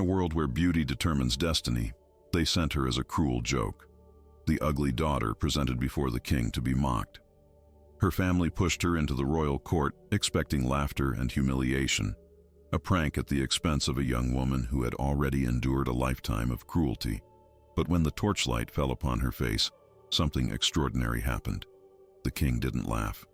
In a world where beauty determines destiny, they sent her as a cruel joke, the ugly daughter presented before the king to be mocked. Her family pushed her into the royal court, expecting laughter and humiliation, a prank at the expense of a young woman who had already endured a lifetime of cruelty. But when the torchlight fell upon her face, something extraordinary happened. The king didn't laugh.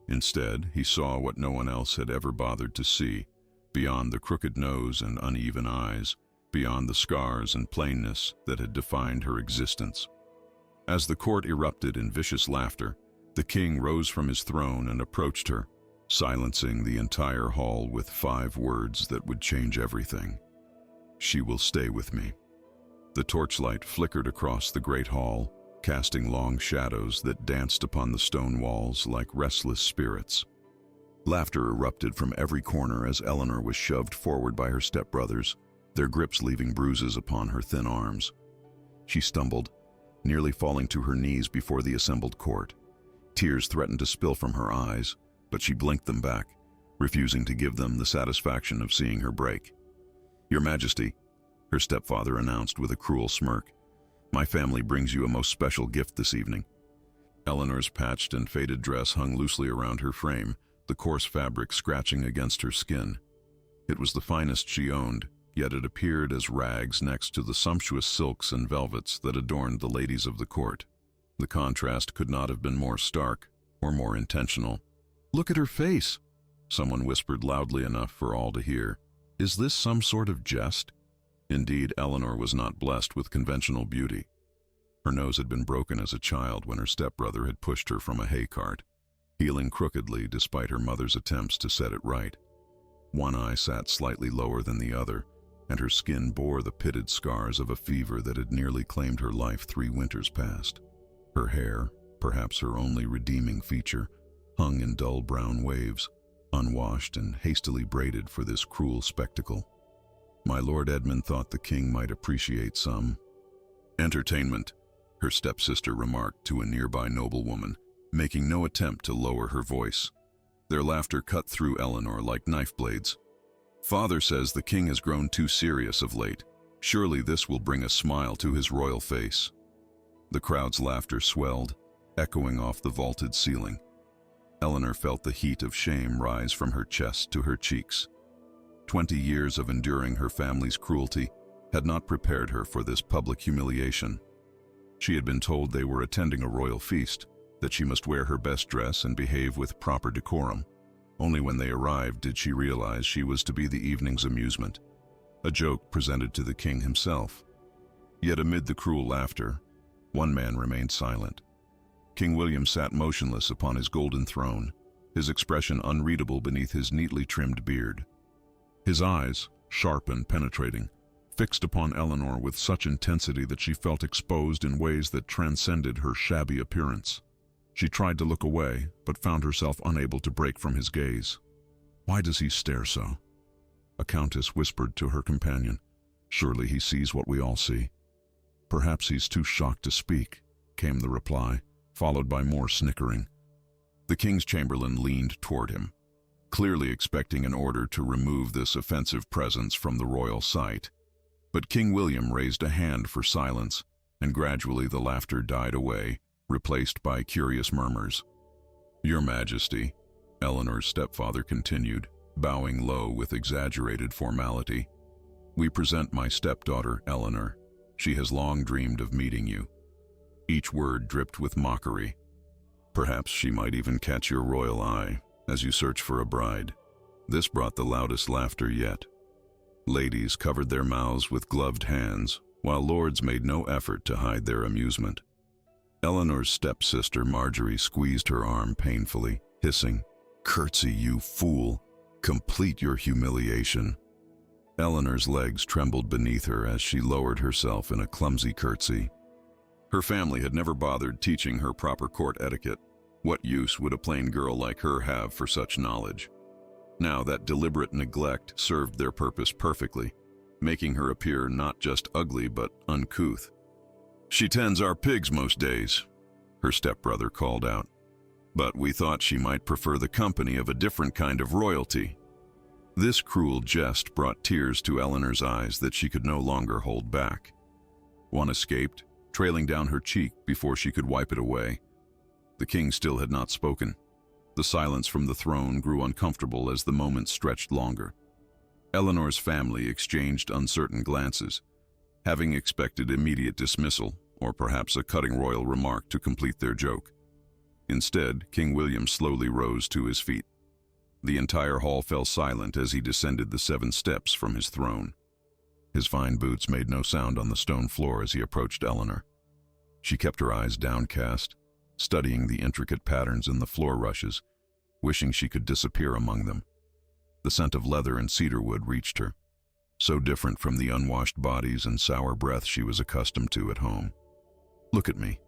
Instead, he saw what no one else had ever bothered to see, beyond the crooked nose and uneven eyes, beyond the scars and plainness that had defined her existence. As the court erupted in vicious laughter, the king rose from his throne and approached her, silencing the entire hall with 5 words that would change everything. "She will stay with me." The torchlight flickered across the great hall, casting long shadows that danced upon the stone walls like restless spirits. Laughter erupted from every corner as Eleanor was shoved forward by her stepbrothers, their grips leaving bruises upon her thin arms. She stumbled, nearly falling to her knees before the assembled court. Tears threatened to spill from her eyes, but she blinked them back, refusing to give them the satisfaction of seeing her break. "Your Majesty," her stepfather announced with a cruel smirk, "my family brings you a most special gift this evening." Eleanor's patched and faded dress hung loosely around her frame, the coarse fabric scratching against her skin. It was the finest she owned, yet it appeared as rags next to the sumptuous silks and velvets that adorned the ladies of the court. The contrast could not have been more stark or more intentional. "Look at her face," someone whispered loudly enough for all to hear. "Is this some sort of jest?" Indeed, Eleanor was not blessed with conventional beauty. Her nose had been broken as a child when her stepbrother had pushed her from a hay cart, healing crookedly despite her mother's attempts to set it right. One eye sat slightly lower than the other, and her skin bore the pitted scars of a fever that had nearly claimed her life 3 winters past. Her hair, perhaps her only redeeming feature, hung in dull brown waves, unwashed and hastily braided for this cruel spectacle. My Lord Edmund thought the king might appreciate some entertainment, her stepsister remarked to a nearby noblewoman, making no attempt to lower her voice. Their laughter cut through Eleanor like knife blades. "Father says the king has grown too serious of late. Surely this will bring a smile to his royal face." The crowd's laughter swelled, echoing off the vaulted ceiling. Eleanor felt the heat of shame rise from her chest to her cheeks. 20 years of enduring her family's cruelty had not prepared her for this public humiliation. She had been told they were attending a royal feast, that she must wear her best dress and behave with proper decorum. Only when they arrived did she realize she was to be the evening's amusement, a joke presented to the king himself. Yet amid the cruel laughter, one man remained silent. King William sat motionless upon his golden throne, his expression unreadable beneath his neatly trimmed beard. His eyes, sharp and penetrating, fixed upon Eleanor with such intensity that she felt exposed in ways that transcended her shabby appearance. She tried to look away, but found herself unable to break from his gaze. "Why does he stare so?" A countess whispered to her companion. "Surely he sees what we all see." "Perhaps he's too shocked to speak," came the reply, followed by more snickering. The king's chamberlain leaned toward him, clearly expecting an order to remove this offensive presence from the royal sight. But King William raised a hand for silence, and gradually the laughter died away, replaced by curious murmurs. "Your Majesty," Eleanor's stepfather continued, bowing low with exaggerated formality, "we present my stepdaughter, Eleanor. She has long dreamed of meeting you." Each word dripped with mockery. "Perhaps she might even catch your royal eye as you search for a bride." This brought the loudest laughter yet. Ladies covered their mouths with gloved hands, while lords made no effort to hide their amusement. Eleanor's stepsister Marjorie squeezed her arm painfully, hissing, "Curtsy, you fool! Complete your humiliation." Eleanor's legs trembled beneath her as she lowered herself in a clumsy curtsy. Her family had never bothered teaching her proper court etiquette. What use would a plain girl like her have for such knowledge? Now that deliberate neglect served their purpose perfectly, making her appear not just ugly but uncouth. "She tends our pigs most days," her stepbrother called out. "But we thought she might prefer the company of a different kind of royalty." This cruel jest brought tears to Eleanor's eyes that she could no longer hold back. One escaped, trailing down her cheek before she could wipe it away. The king still had not spoken. The silence from the throne grew uncomfortable as the moment stretched longer. Eleanor's family exchanged uncertain glances, having expected immediate dismissal or perhaps a cutting royal remark to complete their joke. Instead, King William slowly rose to his feet. The entire hall fell silent as he descended the 7 steps from his throne. His fine boots made no sound on the stone floor as he approached Eleanor. She kept her eyes downcast, studying the intricate patterns in the floor rushes, wishing she could disappear among them. The scent of leather and cedarwood reached her, so different from the unwashed bodies and sour breath she was accustomed to at home. "Look at me,"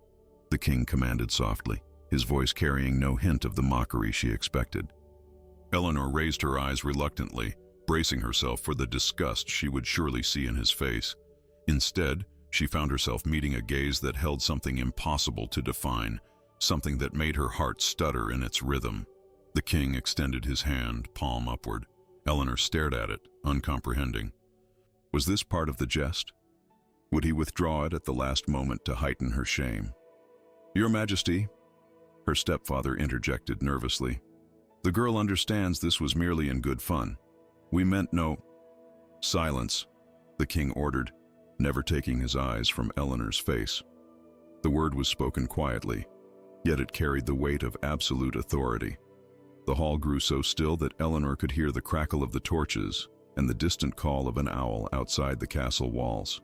the king commanded softly, his voice carrying no hint of the mockery she expected. Eleanor raised her eyes reluctantly, bracing herself for the disgust she would surely see in his face. Instead, she found herself meeting a gaze that held something impossible to define, something that made her heart stutter in its rhythm. The king extended his hand, palm upward. Eleanor stared at it, uncomprehending. Was this part of the jest? Would he withdraw it at the last moment to heighten her shame? "Your Majesty," her stepfather interjected nervously. "The girl understands this was merely in good fun. We meant no—" "Silence," the king ordered, never taking his eyes from Eleanor's face. The word was spoken quietly, yet it carried the weight of absolute authority. The hall grew so still that Eleanor could hear the crackle of the torches and the distant call of an owl outside the castle walls.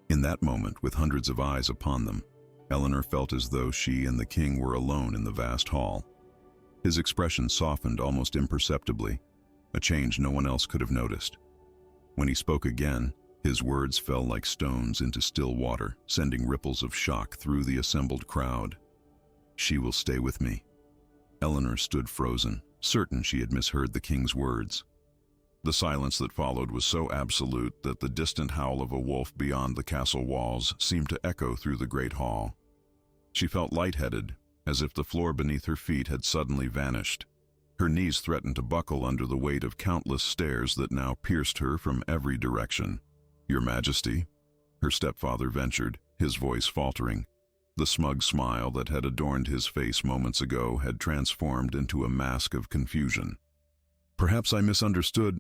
In that moment, with hundreds of eyes upon them, Eleanor felt as though she and the king were alone in the vast hall. His expression softened almost imperceptibly, a change no one else could have noticed. When he spoke again, his words fell like stones into still water, sending ripples of shock through the assembled crowd. "She will stay with me." Eleanor stood frozen, certain she had misheard the king's words. The silence that followed was so absolute that the distant howl of a wolf beyond the castle walls seemed to echo through the great hall. She felt lightheaded, as if the floor beneath her feet had suddenly vanished. Her knees threatened to buckle under the weight of countless stares that now pierced her from every direction. "Your Majesty," her stepfather ventured, his voice faltering. The smug smile that had adorned his face moments ago had transformed into a mask of confusion. "Perhaps I misunderstood."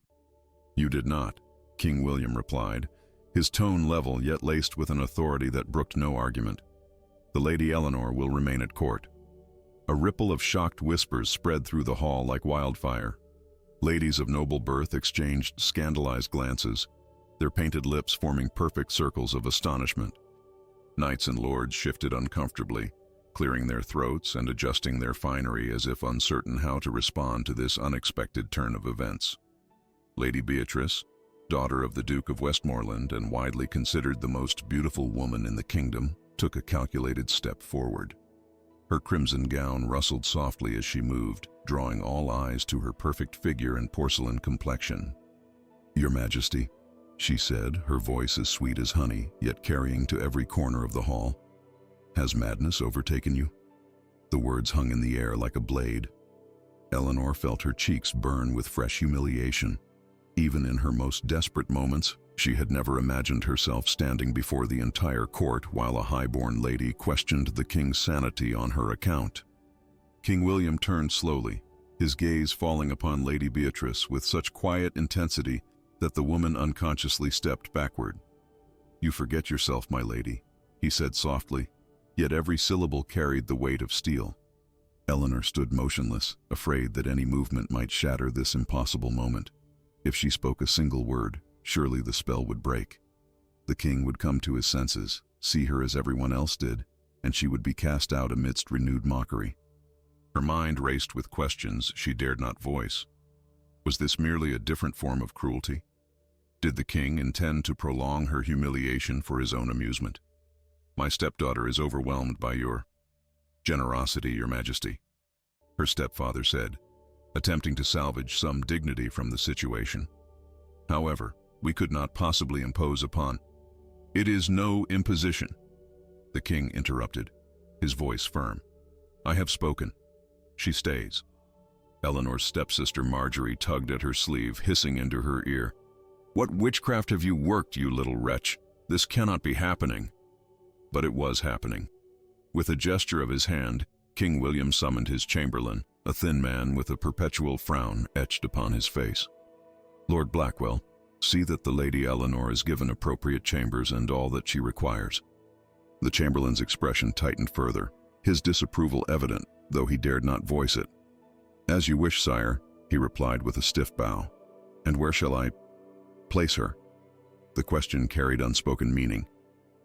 "You did not," King William replied, his tone level yet laced with an authority that brooked no argument. "The Lady Eleanor will remain at court." A ripple of shocked whispers spread through the hall like wildfire. Ladies of noble birth exchanged scandalized glances, their painted lips forming perfect circles of astonishment. Knights and lords shifted uncomfortably, clearing their throats and adjusting their finery as if uncertain how to respond to this unexpected turn of events. Lady Beatrice, daughter of the Duke of Westmoreland and widely considered the most beautiful woman in the kingdom, took a calculated step forward. Her crimson gown rustled softly as she moved, drawing all eyes to her perfect figure and porcelain complexion. "Your Majesty," she said, her voice as sweet as honey, yet carrying to every corner of the hall. "Has madness overtaken you?" The words hung in the air like a blade. Eleanor felt her cheeks burn with fresh humiliation. Even in her most desperate moments, she had never imagined herself standing before the entire court while a high-born lady questioned the king's sanity on her account. King William turned slowly, his gaze falling upon Lady Beatrice with such quiet intensity that the woman unconsciously stepped backward. "You forget yourself, my lady," he said softly, yet every syllable carried the weight of steel. Eleanor stood motionless, afraid that any movement might shatter this impossible moment. If she spoke a single word, surely the spell would break. The king would come to his senses, see her as everyone else did, and she would be cast out amidst renewed mockery. Her mind raced with questions she dared not voice. Was this merely a different form of cruelty? Did the king intend to prolong her humiliation for his own amusement? "My stepdaughter is overwhelmed by your generosity, Your Majesty," her stepfather said, attempting to salvage some dignity from the situation. "However, we could not possibly impose upon—" "It is no imposition," the king interrupted, his voice firm. "I have spoken. She stays." Eleanor's stepsister Marjorie tugged at her sleeve, hissing into her ear. "What witchcraft have you worked, you little wretch? This cannot be happening." But it was happening. With a gesture of his hand, King William summoned his chamberlain, a thin man with a perpetual frown etched upon his face. "Lord Blackwell, see that the Lady Eleanor is given appropriate chambers and all that she requires." The chamberlain's expression tightened further, his disapproval evident, though he dared not voice it. "As you wish, sire," he replied with a stiff bow. "And where shall I place her?" The question carried unspoken meaning.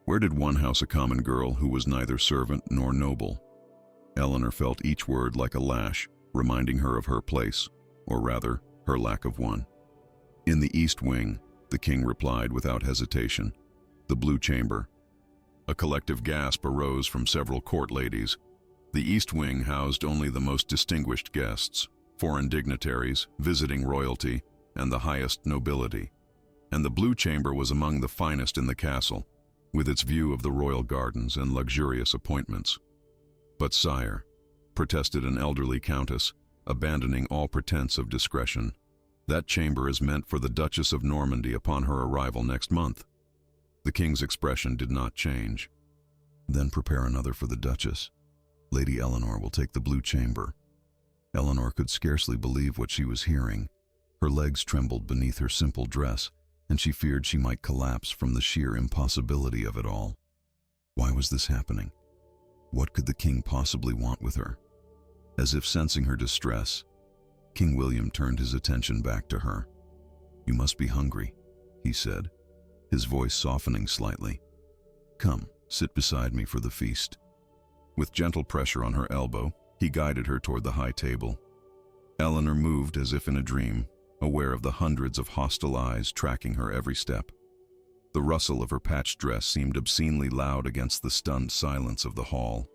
Where did one house a common girl who was neither servant nor noble? Eleanor felt each word like a lash, reminding her of her place, or rather, her lack of one. "In the East Wing," the king replied without hesitation. "The Blue Chamber." A collective gasp arose from several court ladies. The East Wing housed only the most distinguished guests, foreign dignitaries, visiting royalty, and the highest nobility. And the Blue Chamber was among the finest in the castle, with its view of the royal gardens and luxurious appointments. "But sire," protested an elderly countess, abandoning all pretense of discretion, "that chamber is meant for the Duchess of Normandy upon her arrival next month." The king's expression did not change. "Then prepare another for the Duchess. Lady Eleanor will take the Blue Chamber." Eleanor could scarcely believe what she was hearing. Her legs trembled beneath her simple dress, and she feared she might collapse from the sheer impossibility of it all. Why was this happening? What could the king possibly want with her? As if sensing her distress, King William turned his attention back to her. "You must be hungry," he said, his voice softening slightly. "Come, sit beside me for the feast." With gentle pressure on her elbow, he guided her toward the high table. Eleanor moved as if in a dream, aware of the hundreds of hostile eyes tracking her every step. The rustle of her patched dress seemed obscenely loud against the stunned silence of the hall.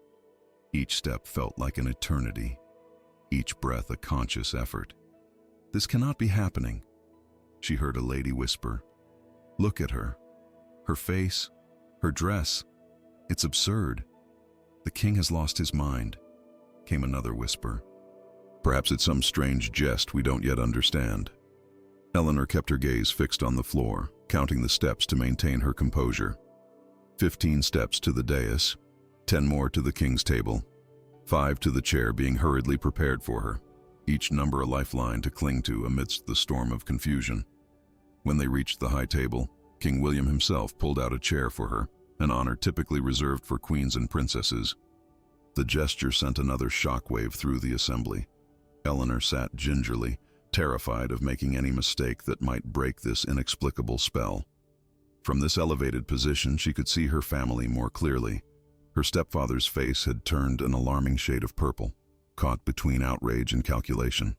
Each step felt like an eternity, each breath a conscious effort. "This cannot be happening," she heard a lady whisper. "Look at her. Her face, her dress. It's absurd. The king has lost his mind," came another whisper. "Perhaps it's some strange jest we don't yet understand." Eleanor kept her gaze fixed on the floor, counting the steps to maintain her composure. 15 steps to the dais, 10 more to the king's table, 5 to the chair being hurriedly prepared for her, each number a lifeline to cling to amidst the storm of confusion. When they reached the high table, King William himself pulled out a chair for her, an honor typically reserved for queens and princesses. The gesture sent another shockwave through the assembly. Eleanor sat gingerly, terrified of making any mistake that might break this inexplicable spell. From this elevated position, she could see her family more clearly. Her stepfather's face had turned an alarming shade of purple, caught between outrage and calculation.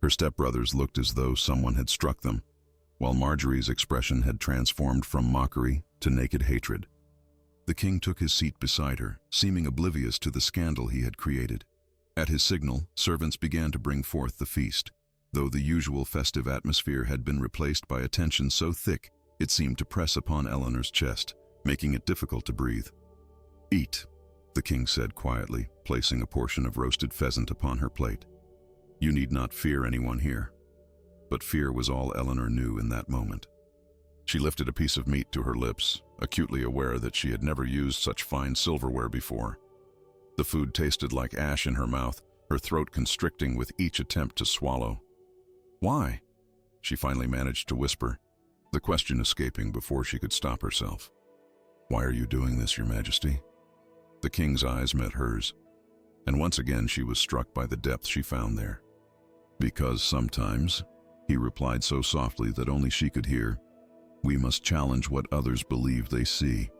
Her stepbrothers looked as though someone had struck them, while Marjorie's expression had transformed from mockery to naked hatred. The king took his seat beside her, seeming oblivious to the scandal he had created. At his signal, servants began to bring forth the feast, though the usual festive atmosphere had been replaced by a tension so thick it seemed to press upon Eleanor's chest, making it difficult to breathe. "Eat," the king said quietly, placing a portion of roasted pheasant upon her plate. "You need not fear anyone here." But fear was all Eleanor knew in that moment. She lifted a piece of meat to her lips, acutely aware that she had never used such fine silverware before. The food tasted like ash in her mouth, her throat constricting with each attempt to swallow. "Why?" she finally managed to whisper, the question escaping before she could stop herself. "Why are you doing this, Your Majesty?" The king's eyes met hers, and once again she was struck by the depth she found there. "Because sometimes," he replied so softly that only she could hear, "we must challenge what others believe they see."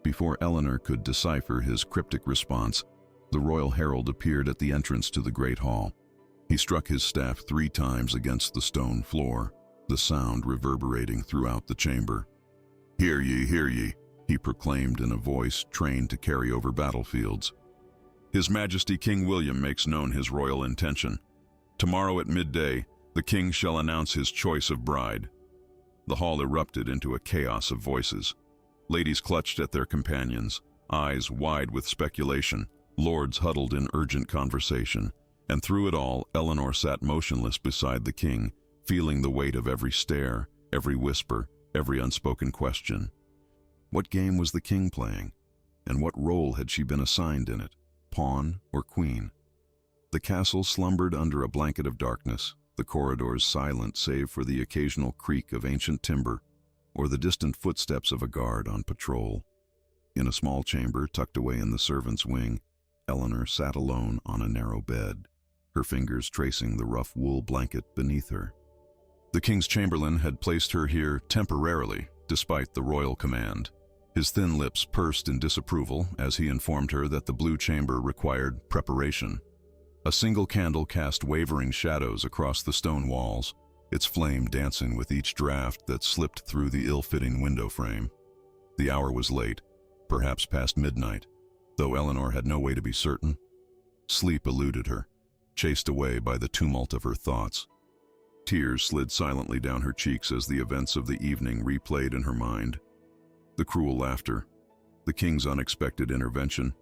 Before Eleanor could decipher his cryptic response, the royal herald appeared at the entrance to the great hall. He struck his staff 3 times against the stone floor, the sound reverberating throughout the chamber. Hear ye," he proclaimed in a voice trained to carry over battlefields. "His Majesty King William makes known his royal intention. Tomorrow at midday, the king shall announce his choice of bride." The hall erupted into a chaos of voices. Ladies clutched at their companions, eyes wide with speculation, lords huddled in urgent conversation, And through it all, Eleanor sat motionless beside the king, feeling the weight of every stare, every whisper, every unspoken question. What game was the king playing? And what role had she been assigned in it, pawn or queen? The castle slumbered under a blanket of darkness, the corridors silent save for the occasional creak of ancient timber or the distant footsteps of a guard on patrol. In a small chamber tucked away in the servants' wing, Eleanor sat alone on a narrow bed, her fingers tracing the rough wool blanket beneath her. The king's chamberlain had placed her here temporarily, despite the royal command. His thin lips pursed in disapproval as he informed her that the blue chamber required preparation. A single candle cast wavering shadows across the stone walls, its flame dancing with each draft that slipped through the ill-fitting window frame. The hour was late, perhaps past midnight, though Eleanor had no way to be certain. Sleep eluded her, chased away by the tumult of her thoughts. Tears slid silently down her cheeks as the events of the evening replayed in her mind. The cruel laughter, the king's unexpected intervention,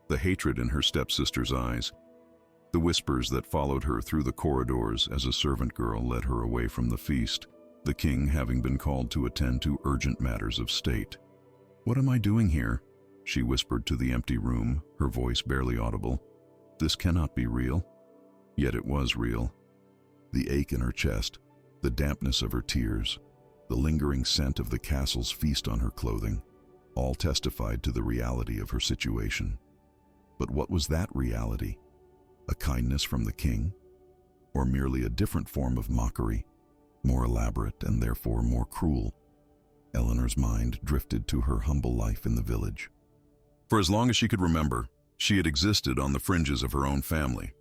the hatred in her stepsister's eyes, the whispers that followed her through the corridors as a servant girl led her away from the feast, the king having been called to attend to urgent matters of state. "What am I doing here?" she whispered to the empty room, her voice barely audible. "This cannot be real." Yet it was real. The ache in her chest, the dampness of her tears, the lingering scent of the castle's feast on her clothing, all testified to the reality of her situation. But what was that reality? A kindness from the king? Or merely a different form of mockery, more elaborate and therefore more cruel? Eleanor's mind drifted to her humble life in the village. For as long as she could remember, she had existed on the fringes of her own family.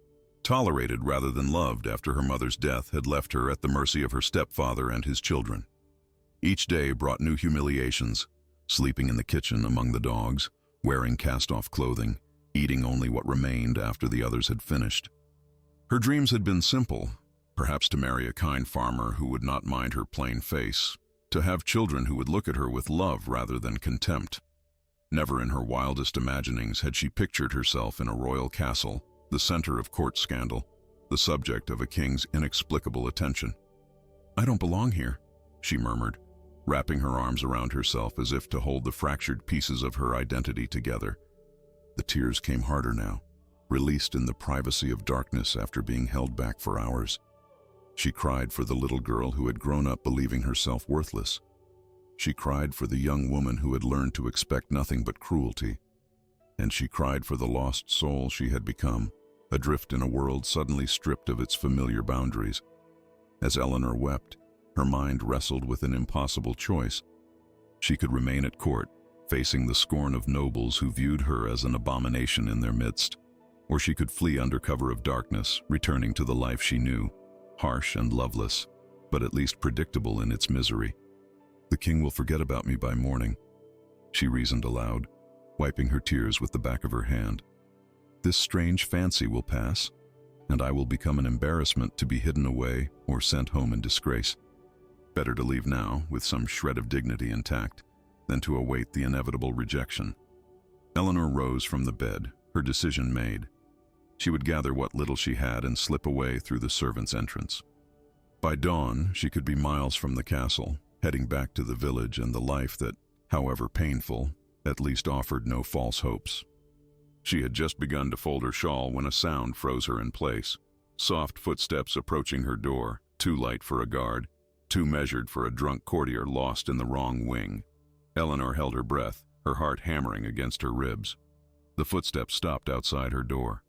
Tolerated rather than loved after her mother's death had left her at the mercy of her stepfather and his children. Each day brought new humiliations, sleeping in the kitchen among the dogs, wearing cast-off clothing, eating only what remained after the others had finished. Her dreams had been simple, perhaps to marry a kind farmer who would not mind her plain face, to have children who would look at her with love rather than contempt. Never in her wildest imaginings had she pictured herself in a royal castle, the center of court scandal, the subject of a king's inexplicable attention. "I don't belong here," she murmured, wrapping her arms around herself as if to hold the fractured pieces of her identity together. The tears came harder now, released in the privacy of darkness after being held back for hours. She cried for the little girl who had grown up believing herself worthless. She cried for the young woman who had learned to expect nothing but cruelty. And she cried for the lost soul she had become, adrift in a world suddenly stripped of its familiar boundaries. As Eleanor wept, her mind wrestled with an impossible choice. She could remain at court, facing the scorn of nobles who viewed her as an abomination in their midst, or she could flee under cover of darkness, returning to the life she knew, harsh and loveless, but at least predictable in its misery. "The king will forget about me by morning," she reasoned aloud, wiping her tears with the back of her hand. "This strange fancy will pass, and I will become an embarrassment to be hidden away or sent home in disgrace. Better to leave now, with some shred of dignity intact, than to await the inevitable rejection." Eleanor rose from the bed, her decision made. She would gather what little she had and slip away through the servants' entrance. By dawn, she could be miles from the castle, heading back to the village and the life that, however painful, at least offered no false hopes. She had just begun to fold her shawl when a sound froze her in place. Soft footsteps approaching her door, too light for a guard, too measured for a drunk courtier lost in the wrong wing. Eleanor held her breath, her heart hammering against her ribs. The footsteps stopped outside her door.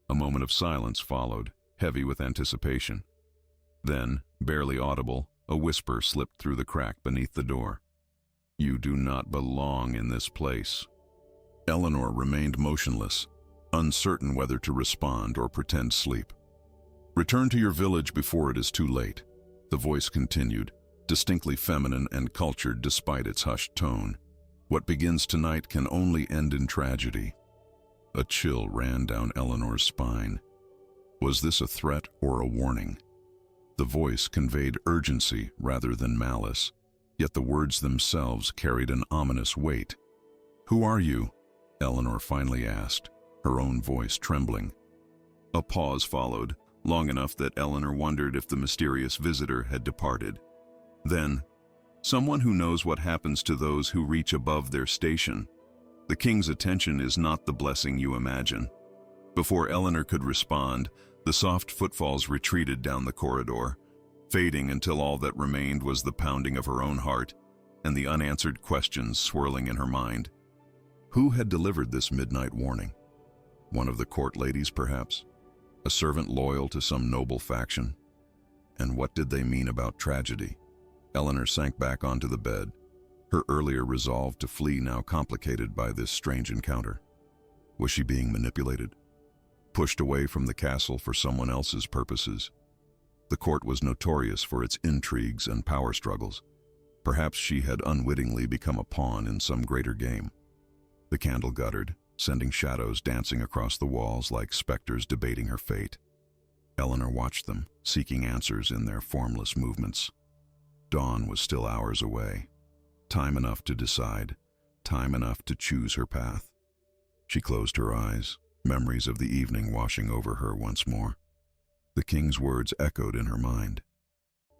A moment of silence followed, heavy with anticipation. Then, barely audible, a whisper slipped through the crack beneath the door. "You do not belong in this place." Eleanor remained motionless, uncertain whether to respond or pretend sleep. "Return to your village before it is too late," the voice continued, distinctly feminine and cultured despite its hushed tone. "What begins tonight can only end in tragedy." A chill ran down Eleanor's spine. Was this a threat or a warning? The voice conveyed urgency rather than malice, yet the words themselves carried an ominous weight. "Who are you?" Eleanor finally asked, her own voice trembling. A pause followed, long enough that Eleanor wondered if the mysterious visitor had departed. Then, someone who knows what happens to those who reach above their station. The king's attention is not the blessing you imagine. Before Eleanor could respond, the soft footfalls retreated down the corridor, fading until all that remained was the pounding of her own heart and the unanswered questions swirling in her mind. Who had delivered this midnight warning? One of the court ladies, perhaps? A servant loyal to some noble faction? And what did they mean about tragedy? Eleanor sank back onto the bed, her earlier resolve to flee now complicated by this strange encounter. Was she being manipulated? Pushed away from the castle for someone else's purposes? The court was notorious for its intrigues and power struggles. Perhaps she had unwittingly become a pawn in some greater game. The candle guttered, sending shadows dancing across the walls like specters debating her fate. Eleanor watched them, seeking answers in their formless movements. Dawn was still hours away. Time enough to decide, time enough to choose her path. She closed her eyes, memories of the evening washing over her once more. The king's words echoed in her mind.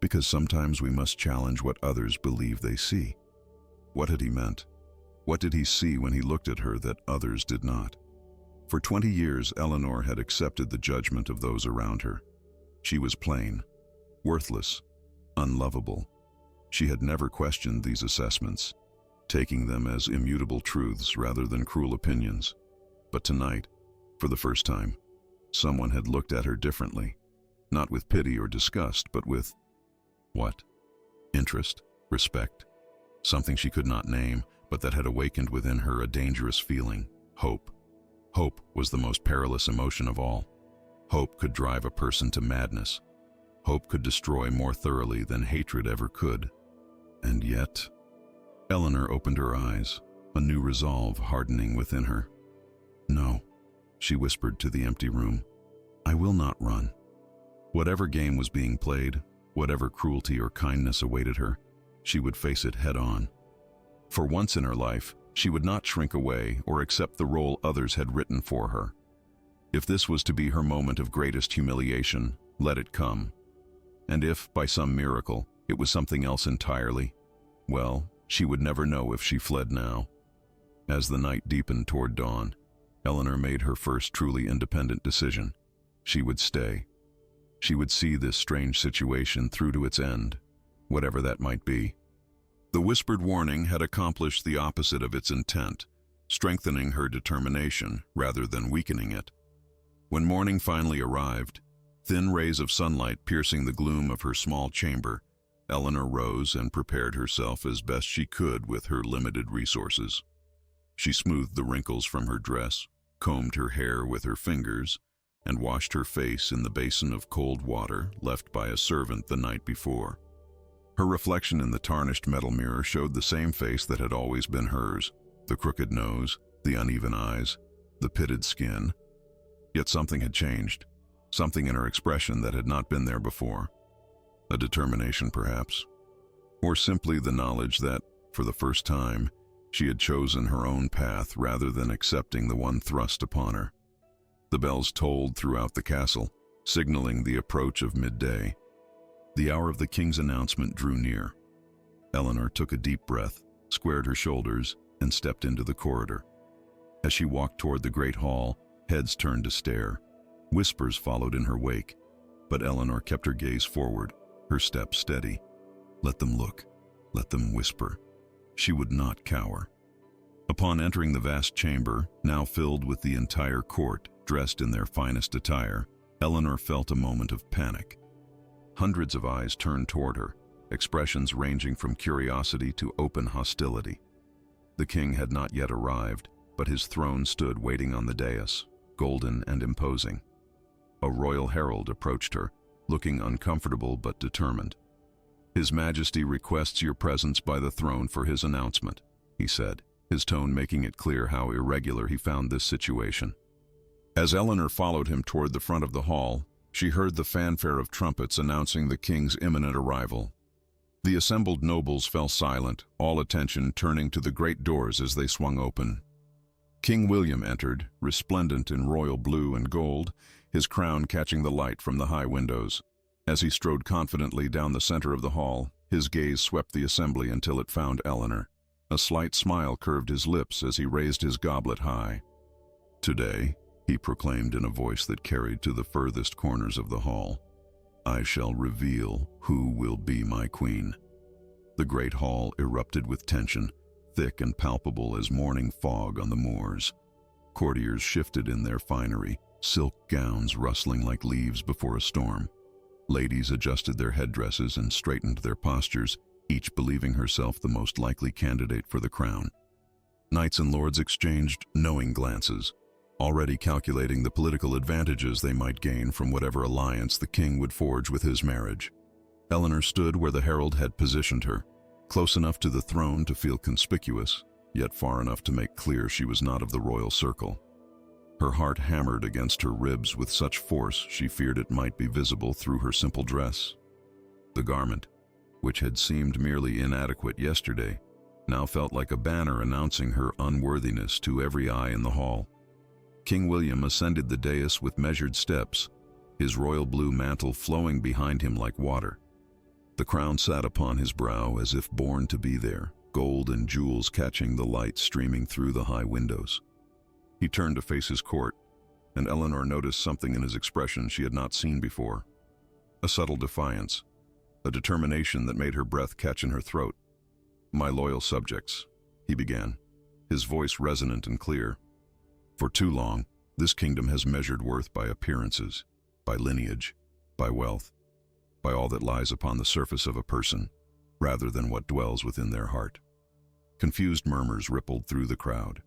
Because sometimes we must challenge what others believe they see. What had he meant? What did he see when he looked at her that others did not? For 20 years, Eleanor had accepted the judgment of those around her. She was plain, worthless, unlovable. She had never questioned these assessments, taking them as immutable truths rather than cruel opinions. But tonight, for the first time, someone had looked at her differently, not with pity or disgust, but with what? Interest, respect, something she could not name, but that had awakened within her a dangerous feeling, hope. Hope was the most perilous emotion of all. Hope could drive a person to madness. Hope could destroy more thoroughly than hatred ever could. And yet, Eleanor opened her eyes, a new resolve hardening within her. No, she whispered to the empty room. I will not run. Whatever game was being played, whatever cruelty or kindness awaited her, she would face it head on. For once in her life, she would not shrink away or accept the role others had written for her. If this was to be her moment of greatest humiliation, let it come. And if, by some miracle, it was something else entirely, well, she would never know if she fled now. As the night deepened toward dawn, Eleanor made her first truly independent decision. She would stay. She would see this strange situation through to its end, whatever that might be. The whispered warning had accomplished the opposite of its intent, strengthening her determination rather than weakening it. When morning finally arrived, thin rays of sunlight piercing the gloom of her small chamber, Eleanor rose and prepared herself as best she could with her limited resources. She smoothed the wrinkles from her dress, combed her hair with her fingers, and washed her face in the basin of cold water left by a servant the night before. Her reflection in the tarnished metal mirror showed the same face that had always been hers, the crooked nose, the uneven eyes, the pitted skin. Yet something had changed, something in her expression that had not been there before. A determination, perhaps, or simply the knowledge that, for the first time, she had chosen her own path rather than accepting the one thrust upon her. The bells tolled throughout the castle, signaling the approach of midday. The hour of the king's announcement drew near. Eleanor took a deep breath, squared her shoulders, and stepped into the corridor. As she walked toward the great hall, heads turned to stare. Whispers followed in her wake, but Eleanor kept her gaze forward, her steps steady. Let them look, let them whisper. She would not cower. Upon entering the vast chamber, now filled with the entire court, dressed in their finest attire, Eleanor felt a moment of panic. Hundreds of eyes turned toward her, expressions ranging from curiosity to open hostility. The king had not yet arrived, but his throne stood waiting on the dais, golden and imposing. A royal herald approached her, looking uncomfortable but determined. "His Majesty requests your presence by the throne for his announcement," he said, his tone making it clear how irregular he found this situation. As Eleanor followed him toward the front of the hall, she heard the fanfare of trumpets announcing the king's imminent arrival. The assembled nobles fell silent, all attention turning to the great doors as they swung open. King William entered, resplendent in royal blue and gold, his crown catching the light from the high windows. As he strode confidently down the center of the hall, his gaze swept the assembly until it found Eleanor. A slight smile curved his lips as he raised his goblet high. "Today," he proclaimed in a voice that carried to the furthest corners of the hall, "I shall reveal who will be my queen." The great hall erupted with tension, thick and palpable as morning fog on the moors. Courtiers shifted in their finery, silk gowns rustling like leaves before a storm. Ladies adjusted their headdresses and straightened their postures, each believing herself the most likely candidate for the crown. Knights and lords exchanged knowing glances, already calculating the political advantages they might gain from whatever alliance the king would forge with his marriage. Eleanor stood where the herald had positioned her, close enough to the throne to feel conspicuous, yet far enough to make clear she was not of the royal circle. Her heart hammered against her ribs with such force she feared it might be visible through her simple dress. The garment, which had seemed merely inadequate yesterday, now felt like a banner announcing her unworthiness to every eye in the hall. King William ascended the dais with measured steps, his royal blue mantle flowing behind him like water. The crown sat upon his brow as if born to be there, gold and jewels catching the light streaming through the high windows. He turned to face his court, and Eleanor noticed something in his expression she had not seen before. A subtle defiance, a determination that made her breath catch in her throat. "My loyal subjects," he began, his voice resonant and clear. "For too long, this kingdom has measured worth by appearances, by lineage, by wealth, by all that lies upon the surface of a person, rather than what dwells within their heart." Confused murmurs rippled through the crowd.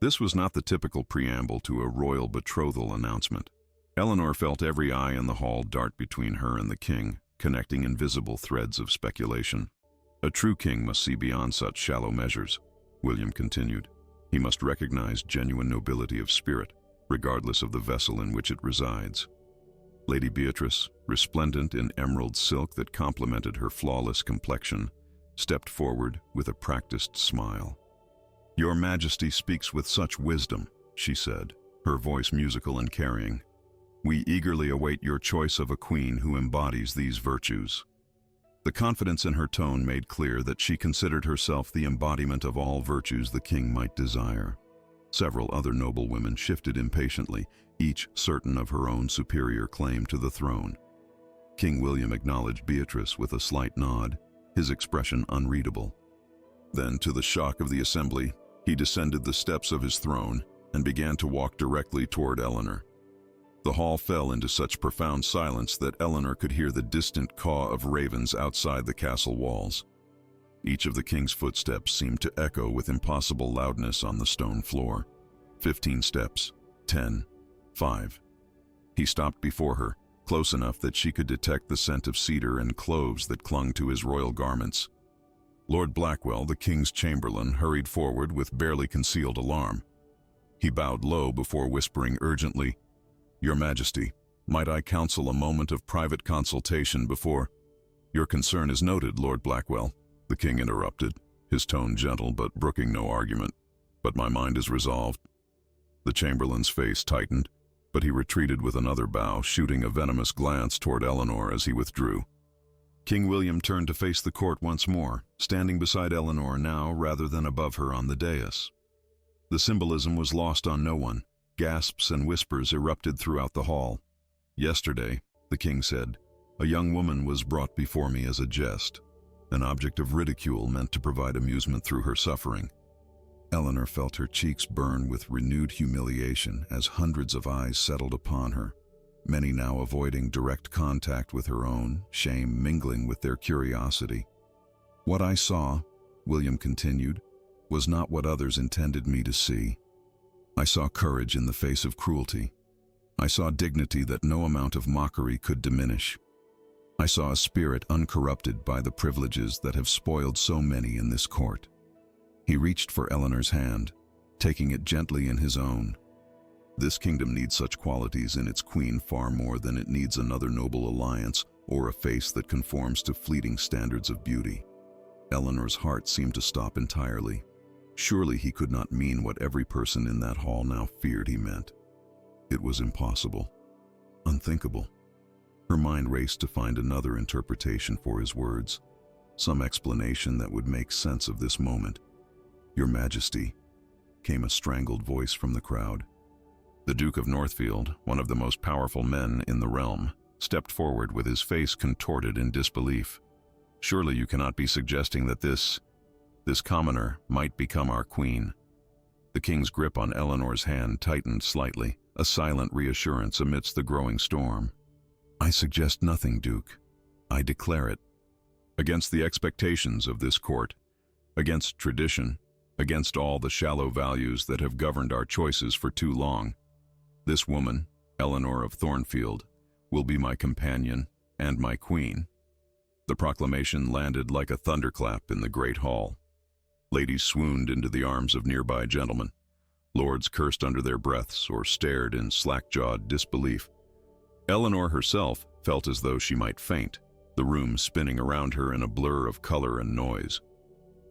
This was not the typical preamble to a royal betrothal announcement. Eleanor felt every eye in the hall dart between her and the king, connecting invisible threads of speculation. "A true king must see beyond such shallow measures," William continued. "He must recognize genuine nobility of spirit, regardless of the vessel in which it resides." Lady Beatrice, resplendent in emerald silk that complemented her flawless complexion, stepped forward with a practiced smile. "Your Majesty speaks with such wisdom," she said, her voice musical and carrying. "We eagerly await your choice of a queen who embodies these virtues." The confidence in her tone made clear that she considered herself the embodiment of all virtues the king might desire. Several other noble women shifted impatiently, each certain of her own superior claim to the throne. King William acknowledged Beatrice with a slight nod, his expression unreadable. Then, to the shock of the assembly, he descended the steps of his throne and began to walk directly toward Eleanor. The hall fell into such profound silence that Eleanor could hear the distant caw of ravens outside the castle walls. Each of the king's footsteps seemed to echo with impossible loudness on the stone floor. 15 steps, 10, 5. He stopped before her, close enough that she could detect the scent of cedar and cloves that clung to his royal garments. Lord Blackwell, the king's chamberlain, hurried forward with barely concealed alarm. He bowed low before whispering urgently, "Your Majesty, might I counsel a moment of private consultation before—" "Your concern is noted, Lord Blackwell," the king interrupted, his tone gentle but brooking no argument. "But my mind is resolved." The chamberlain's face tightened, but he retreated with another bow, shooting a venomous glance toward Eleanor as he withdrew. King William turned to face the court once more, standing beside Eleanor now rather than above her on the dais. The symbolism was lost on no one. Gasps and whispers erupted throughout the hall. "Yesterday," the king said, "a young woman was brought before me as a jest, an object of ridicule meant to provide amusement through her suffering." Eleanor felt her cheeks burn with renewed humiliation as hundreds of eyes settled upon her, many now avoiding direct contact with her own, shame mingling with their curiosity. "What I saw," William continued, "was not what others intended me to see. I saw courage in the face of cruelty. I saw dignity that no amount of mockery could diminish. I saw a spirit uncorrupted by the privileges that have spoiled so many in this court." He reached for Eleanor's hand, taking it gently in his own. "This kingdom needs such qualities in its queen far more than it needs another noble alliance or a face that conforms to fleeting standards of beauty." Eleanor's heart seemed to stop entirely. Surely he could not mean what every person in that hall now feared he meant. It was impossible, unthinkable. Her mind raced to find another interpretation for his words, some explanation that would make sense of this moment. "Your Majesty," came a strangled voice from the crowd. The Duke of Northfield, one of the most powerful men in the realm, stepped forward with his face contorted in disbelief. "Surely you cannot be suggesting that this commoner might become our queen." The king's grip on Eleanor's hand tightened slightly, a silent reassurance amidst the growing storm. "I suggest nothing, Duke. I declare it. Against the expectations of this court, against tradition, against all the shallow values that have governed our choices for too long, this woman, Eleanor of Thornfield, will be my companion and my queen." The proclamation landed like a thunderclap in the great hall. Ladies swooned into the arms of nearby gentlemen. Lords cursed under their breaths or stared in slack-jawed disbelief. Eleanor herself felt as though she might faint, the room spinning around her in a blur of color and noise.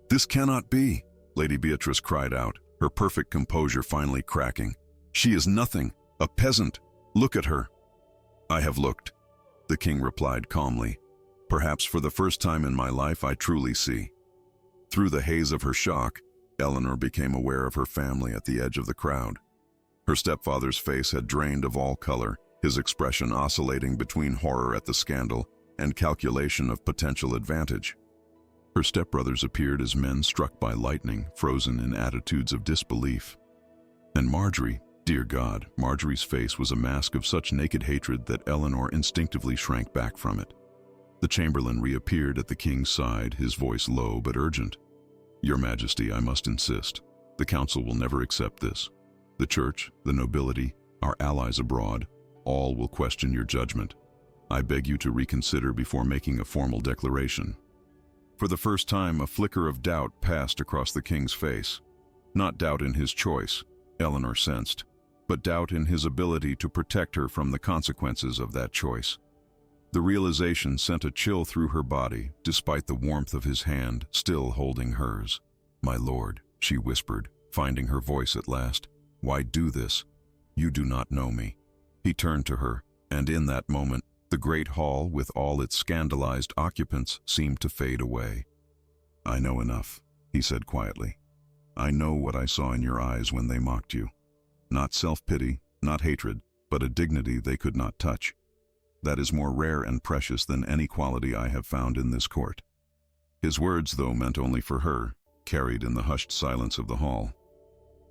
"This cannot be," Lady Beatrice cried out, her perfect composure finally cracking. "She is nothing, a peasant. Look at her." "I have looked," the king replied calmly. "Perhaps for the first time in my life I truly see." Through the haze of her shock, Eleanor became aware of her family at the edge of the crowd. Her stepfather's face had drained of all color, his expression oscillating between horror at the scandal and calculation of potential advantage. Her stepbrothers appeared as men struck by lightning, frozen in attitudes of disbelief. And Marjorie, dear God, Marjorie's face was a mask of such naked hatred that Eleanor instinctively shrank back from it. The chamberlain reappeared at the king's side, his voice low but urgent. "Your Majesty, I must insist. The council will never accept this. The church, the nobility, our allies abroad, all will question your judgment. I beg you to reconsider before making a formal declaration." For the first time, a flicker of doubt passed across the king's face. Not doubt in his choice, Eleanor sensed, but doubt in his ability to protect her from the consequences of that choice. The realization sent a chill through her body, despite the warmth of his hand still holding hers. "My lord," she whispered, finding her voice at last, "why do this? You do not know me." He turned to her, and in that moment, the great hall with all its scandalized occupants seemed to fade away. "I know enough," he said quietly. "I know what I saw in your eyes when they mocked you. Not self-pity, not hatred, but a dignity they could not touch. That is more rare and precious than any quality I have found in this court." His words, though meant only for her, carried in the hushed silence of the hall.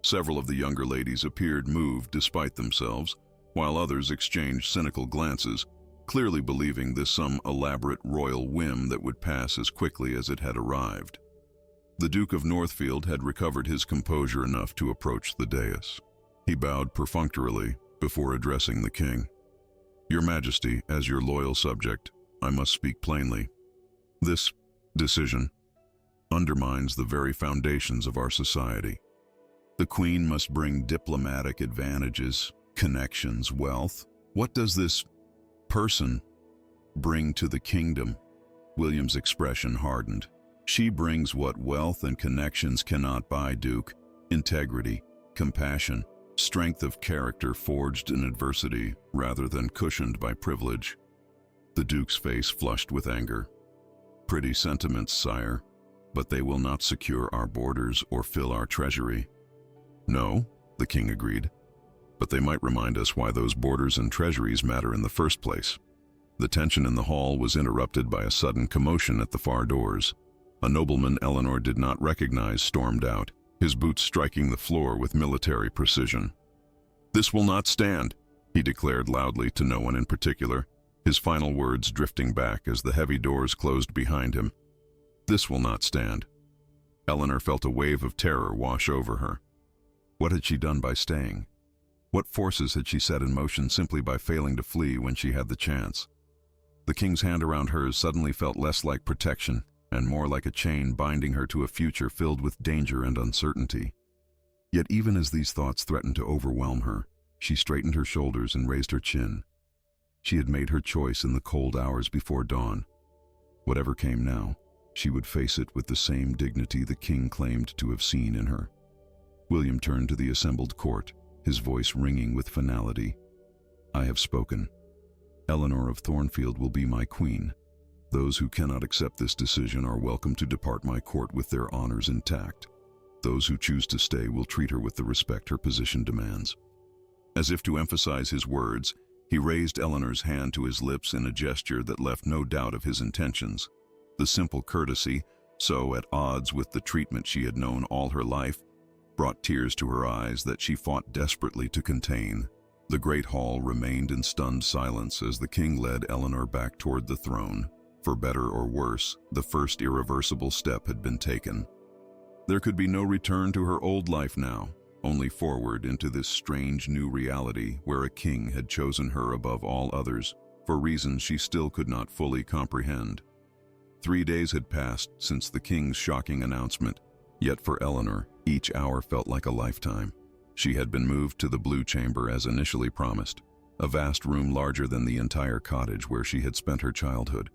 Several of the younger ladies appeared moved despite themselves, while others exchanged cynical glances, clearly believing this some elaborate royal whim that would pass as quickly as it had arrived. The Duke of Northfield had recovered his composure enough to approach the dais. He bowed perfunctorily before addressing the king. "Your Majesty, as your loyal subject, I must speak plainly. This decision undermines the very foundations of our society. The Queen must bring diplomatic advantages, connections, wealth. What does this person bring to the kingdom?" William's expression hardened. "She brings what wealth and connections cannot buy, Duke: integrity, compassion, strength of character forged in adversity rather than cushioned by privilege." The Duke's face flushed with anger. "Pretty sentiments, sire, but they will not secure our borders or fill our treasury." "No," the king agreed, "but they might remind us why those borders and treasuries matter in the first place." The tension in the hall was interrupted by a sudden commotion at the far doors. A nobleman Eleanor did not recognize stormed out, his boots striking the floor with military precision. "This will not stand," he declared loudly to no one in particular, his final words drifting back as the heavy doors closed behind him. "This will not stand." Eleanor felt a wave of terror wash over her. What had she done by staying? What forces had she set in motion simply by failing to flee when she had the chance? The king's hand around hers suddenly felt less like protection and more like a chain binding her to a future filled with danger and uncertainty. Yet even as these thoughts threatened to overwhelm her, she straightened her shoulders and raised her chin. She had made her choice in the cold hours before dawn. Whatever came now, she would face it with the same dignity the king claimed to have seen in her. William turned to the assembled court, his voice ringing with finality. "I have spoken. Eleanor of Thornfield will be my queen. Those who cannot accept this decision are welcome to depart my court with their honors intact. Those who choose to stay will treat her with the respect her position demands." As if to emphasize his words, he raised Eleanor's hand to his lips in a gesture that left no doubt of his intentions. The simple courtesy, so at odds with the treatment she had known all her life, brought tears to her eyes that she fought desperately to contain. The great hall remained in stunned silence as the king led Eleanor back toward the throne. For better or worse, the first irreversible step had been taken. There could be no return to her old life now, only forward into this strange new reality where a king had chosen her above all others, for reasons she still could not fully comprehend. 3 days had passed since the king's shocking announcement, yet for Eleanor, each hour felt like a lifetime. She had been moved to the Blue Chamber as initially promised, a vast room larger than the entire cottage where she had spent her childhood.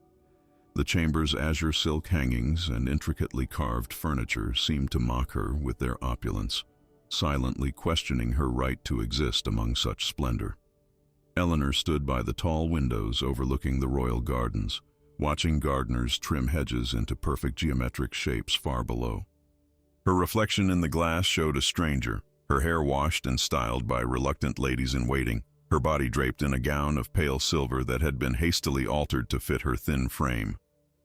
The chamber's azure silk hangings and intricately carved furniture seemed to mock her with their opulence, silently questioning her right to exist among such splendor. Eleanor stood by the tall windows overlooking the royal gardens, watching gardeners trim hedges into perfect geometric shapes far below. Her reflection in the glass showed a stranger, her hair washed and styled by reluctant ladies-in-waiting, her body draped in a gown of pale silver that had been hastily altered to fit her thin frame.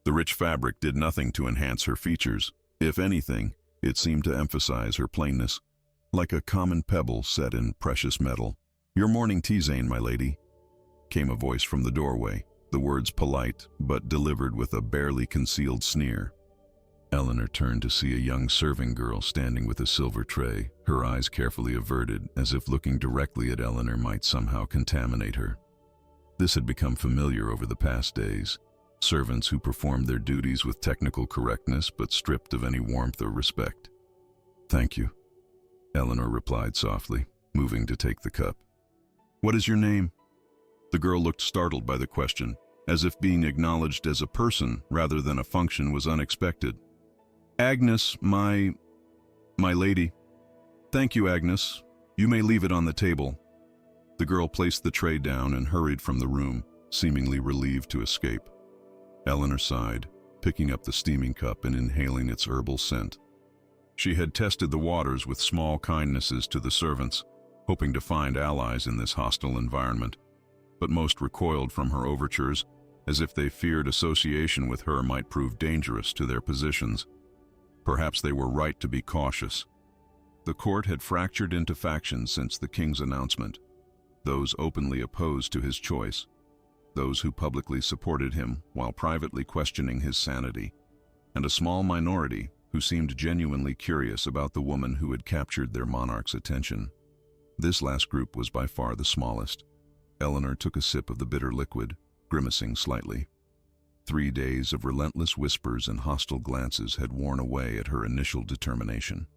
The rich fabric did nothing to enhance her features. If anything, it seemed to emphasize her plainness, like a common pebble set in precious metal. "Your morning tisane, my lady," came a voice from the doorway, the words polite, but delivered with a barely concealed sneer. Eleanor turned to see a young serving girl standing with a silver tray, her eyes carefully averted, as if looking directly at Eleanor might somehow contaminate her. This had become familiar over the past days. Servants who performed their duties with technical correctness but stripped of any warmth or respect. "Thank you," Eleanor replied softly, moving to take the cup. "What is your name?" The girl looked startled by the question, as if being acknowledged as a person rather than a function was unexpected. "Agnes, my lady." "Thank you, Agnes. You may leave it on the table." The girl placed the tray down and hurried from the room, seemingly relieved to escape. Eleanor sighed, picking up the steaming cup and inhaling its herbal scent. She had tested the waters with small kindnesses to the servants, hoping to find allies in this hostile environment, but most recoiled from her overtures, as if they feared association with her might prove dangerous to their positions. Perhaps they were right to be cautious. The court had fractured into factions since the king's announcement, those openly opposed to his choice, those who publicly supported him while privately questioning his sanity, and a small minority who seemed genuinely curious about the woman who had captured their monarch's attention. This last group was by far the smallest. Eleanor took a sip of the bitter liquid, grimacing slightly. 3 days of relentless whispers and hostile glances had worn away at her initial determination.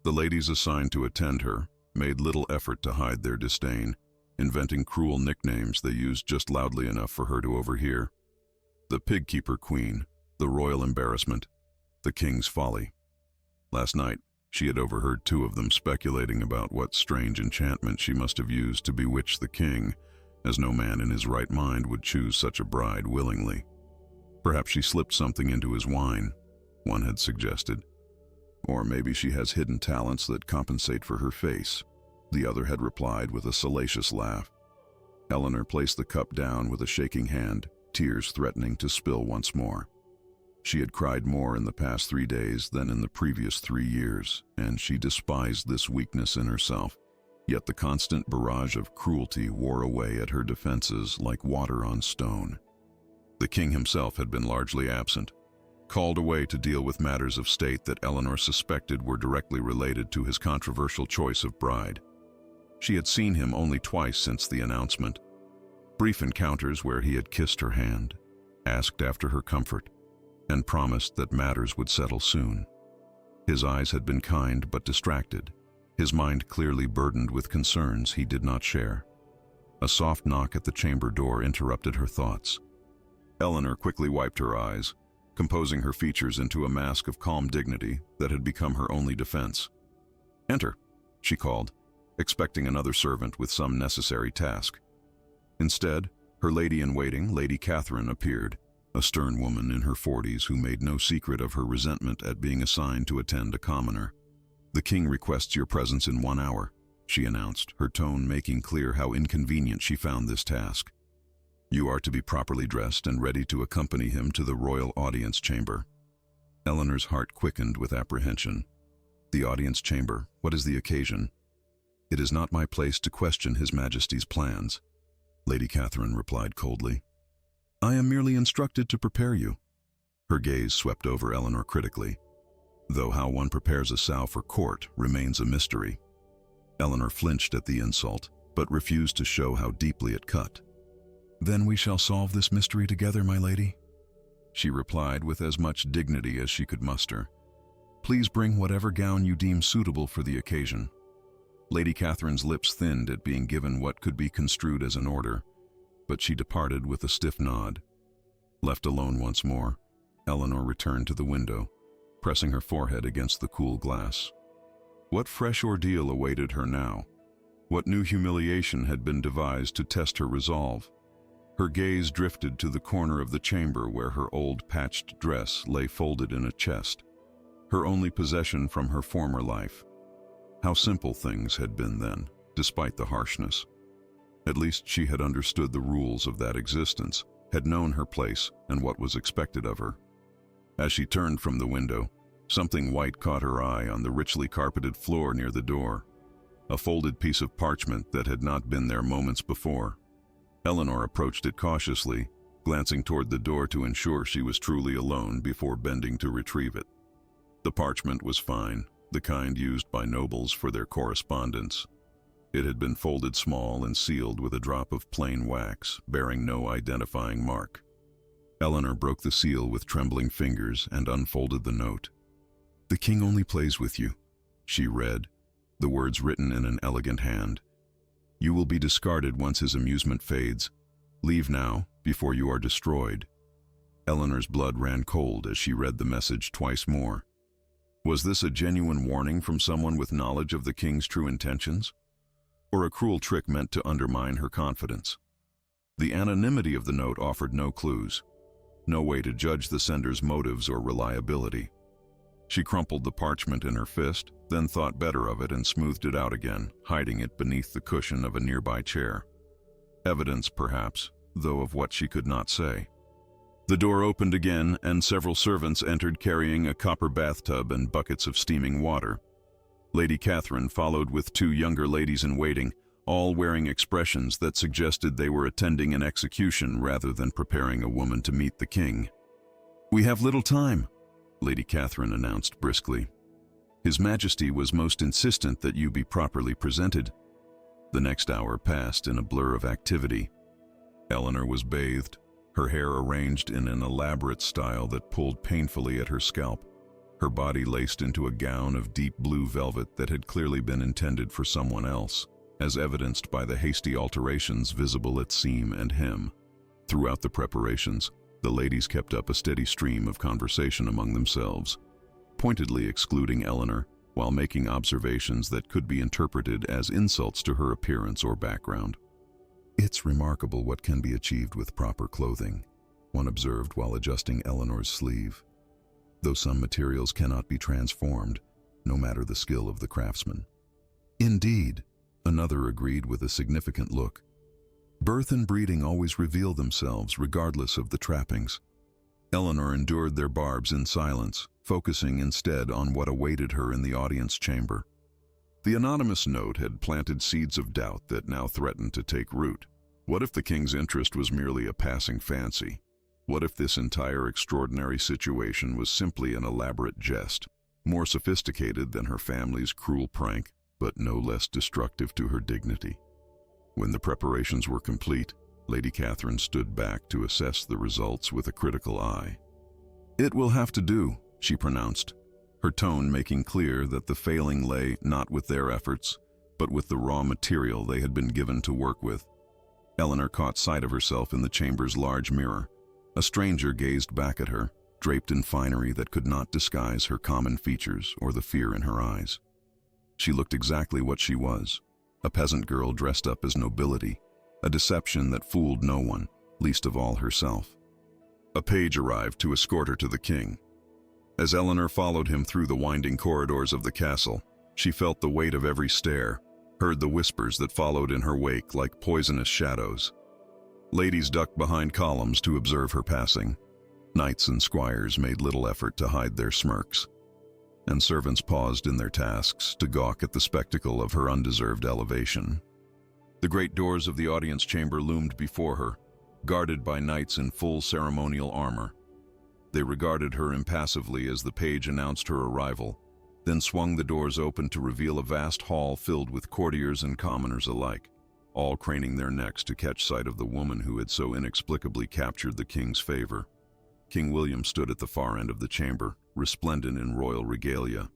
The ladies assigned to attend her made little effort to hide their disdain, inventing cruel nicknames they used just loudly enough for her to overhear. The pig-keeper queen, the royal embarrassment, the king's folly. Last night, she had overheard 2 of them speculating about what strange enchantment she must have used to bewitch the king, as no man in his right mind would choose such a bride willingly. Perhaps she slipped something into his wine, one had suggested. Or maybe she has hidden talents that compensate for her face, the other had replied with a salacious laugh. Eleanor placed the cup down with a shaking hand, tears threatening to spill once more. She had cried more in the past 3 days than in the previous 3 years, and she despised this weakness in herself. Yet the constant barrage of cruelty wore away at her defenses like water on stone. The king himself had been largely absent, called away to deal with matters of state that Eleanor suspected were directly related to his controversial choice of bride. She had seen him only twice since the announcement. Brief encounters where he had kissed her hand, asked after her comfort, and promised that matters would settle soon. His eyes had been kind but distracted, his mind clearly burdened with concerns he did not share. A soft knock at the chamber door interrupted her thoughts. Eleanor quickly wiped her eyes, composing her features into a mask of calm dignity that had become her only defense. "Enter," she called, expecting another servant with some necessary task. Instead, her lady-in-waiting, Lady Catherine, appeared, a stern woman in her 40s who made no secret of her resentment at being assigned to attend a commoner. "The king requests your presence in 1 hour," she announced, her tone making clear how inconvenient she found this task. "You are to be properly dressed and ready to accompany him to the royal audience chamber." Eleanor's heart quickened with apprehension. "The audience chamber? What is the occasion?" "It is not my place to question His Majesty's plans," Lady Catherine replied coldly. "I am merely instructed to prepare you." Her gaze swept over Eleanor critically, though how one prepares a sow for court remains a mystery. Eleanor flinched at the insult, but refused to show how deeply it cut. "Then we shall solve this mystery together, my lady," she replied with as much dignity as she could muster. "Please bring whatever gown you deem suitable for the occasion." Lady Catherine's lips thinned at being given what could be construed as an order, but she departed with a stiff nod. Left alone once more, Eleanor returned to the window, pressing her forehead against the cool glass. What fresh ordeal awaited her now? What new humiliation had been devised to test her resolve? Her gaze drifted to the corner of the chamber where her old patched dress lay folded in a chest, her only possession from her former life. How simple things had been then, despite the harshness. At least she had understood the rules of that existence, had known her place and what was expected of her. As she turned from the window, something white caught her eye on the richly carpeted floor near the door, a folded piece of parchment that had not been there moments before. Eleanor approached it cautiously, glancing toward the door to ensure she was truly alone before bending to retrieve it. The parchment was fine, the kind used by nobles for their correspondence. It had been folded small and sealed with a drop of plain wax, bearing no identifying mark. Eleanor broke the seal with trembling fingers and unfolded the note. "The king only plays with you," she read, the words written in an elegant hand. "You will be discarded once his amusement fades. Leave now, before you are destroyed." Eleanor's blood ran cold as she read the message twice more. Was this a genuine warning from someone with knowledge of the king's true intentions? Or a cruel trick meant to undermine her confidence? The anonymity of the note offered no clues, no way to judge the sender's motives or reliability. She crumpled the parchment in her fist, then thought better of it and smoothed it out again, hiding it beneath the cushion of a nearby chair. Evidence, perhaps, though of what she could not say. The door opened again, and several servants entered carrying a copper bathtub and buckets of steaming water. Lady Catherine followed with 2 younger ladies-in-waiting, all wearing expressions that suggested they were attending an execution rather than preparing a woman to meet the king. "We have little time," Lady Catherine announced briskly. "His Majesty was most insistent that you be properly presented." The next hour passed in a blur of activity. Eleanor was bathed, her hair arranged in an elaborate style that pulled painfully at her scalp, her body laced into a gown of deep blue velvet that had clearly been intended for someone else, as evidenced by the hasty alterations visible at seam and hem. Throughout the preparations, the ladies kept up a steady stream of conversation among themselves, pointedly excluding Eleanor while making observations that could be interpreted as insults to her appearance or background. "It's remarkable what can be achieved with proper clothing," one observed while adjusting Eleanor's sleeve. "Though some materials cannot be transformed, no matter the skill of the craftsman." "Indeed," another agreed with a significant look. "Birth and breeding always reveal themselves regardless of the trappings." Eleanor endured their barbs in silence, focusing instead on what awaited her in the audience chamber. The anonymous note had planted seeds of doubt that now threatened to take root. What if the king's interest was merely a passing fancy? What if this entire extraordinary situation was simply an elaborate jest, more sophisticated than her family's cruel prank, but no less destructive to her dignity? When the preparations were complete, Lady Catherine stood back to assess the results with a critical eye. "It will have to do," she pronounced, her tone making clear that the failing lay not with their efforts, but with the raw material they had been given to work with. Eleanor caught sight of herself in the chamber's large mirror. A stranger gazed back at her, draped in finery that could not disguise her common features or the fear in her eyes. She looked exactly what she was, a peasant girl dressed up as nobility, a deception that fooled no one, least of all herself. A page arrived to escort her to the king. As Eleanor followed him through the winding corridors of the castle, she felt the weight of every stare, heard the whispers that followed in her wake like poisonous shadows. Ladies ducked behind columns to observe her passing. Knights and squires made little effort to hide their smirks, and servants paused in their tasks to gawk at the spectacle of her undeserved elevation. The great doors of the audience chamber loomed before her, guarded by knights in full ceremonial armor. They regarded her impassively as the page announced her arrival, then swung the doors open to reveal a vast hall filled with courtiers and commoners alike, all craning their necks to catch sight of the woman who had so inexplicably captured the king's favor. King William stood at the far end of the chamber, resplendent in royal regalia.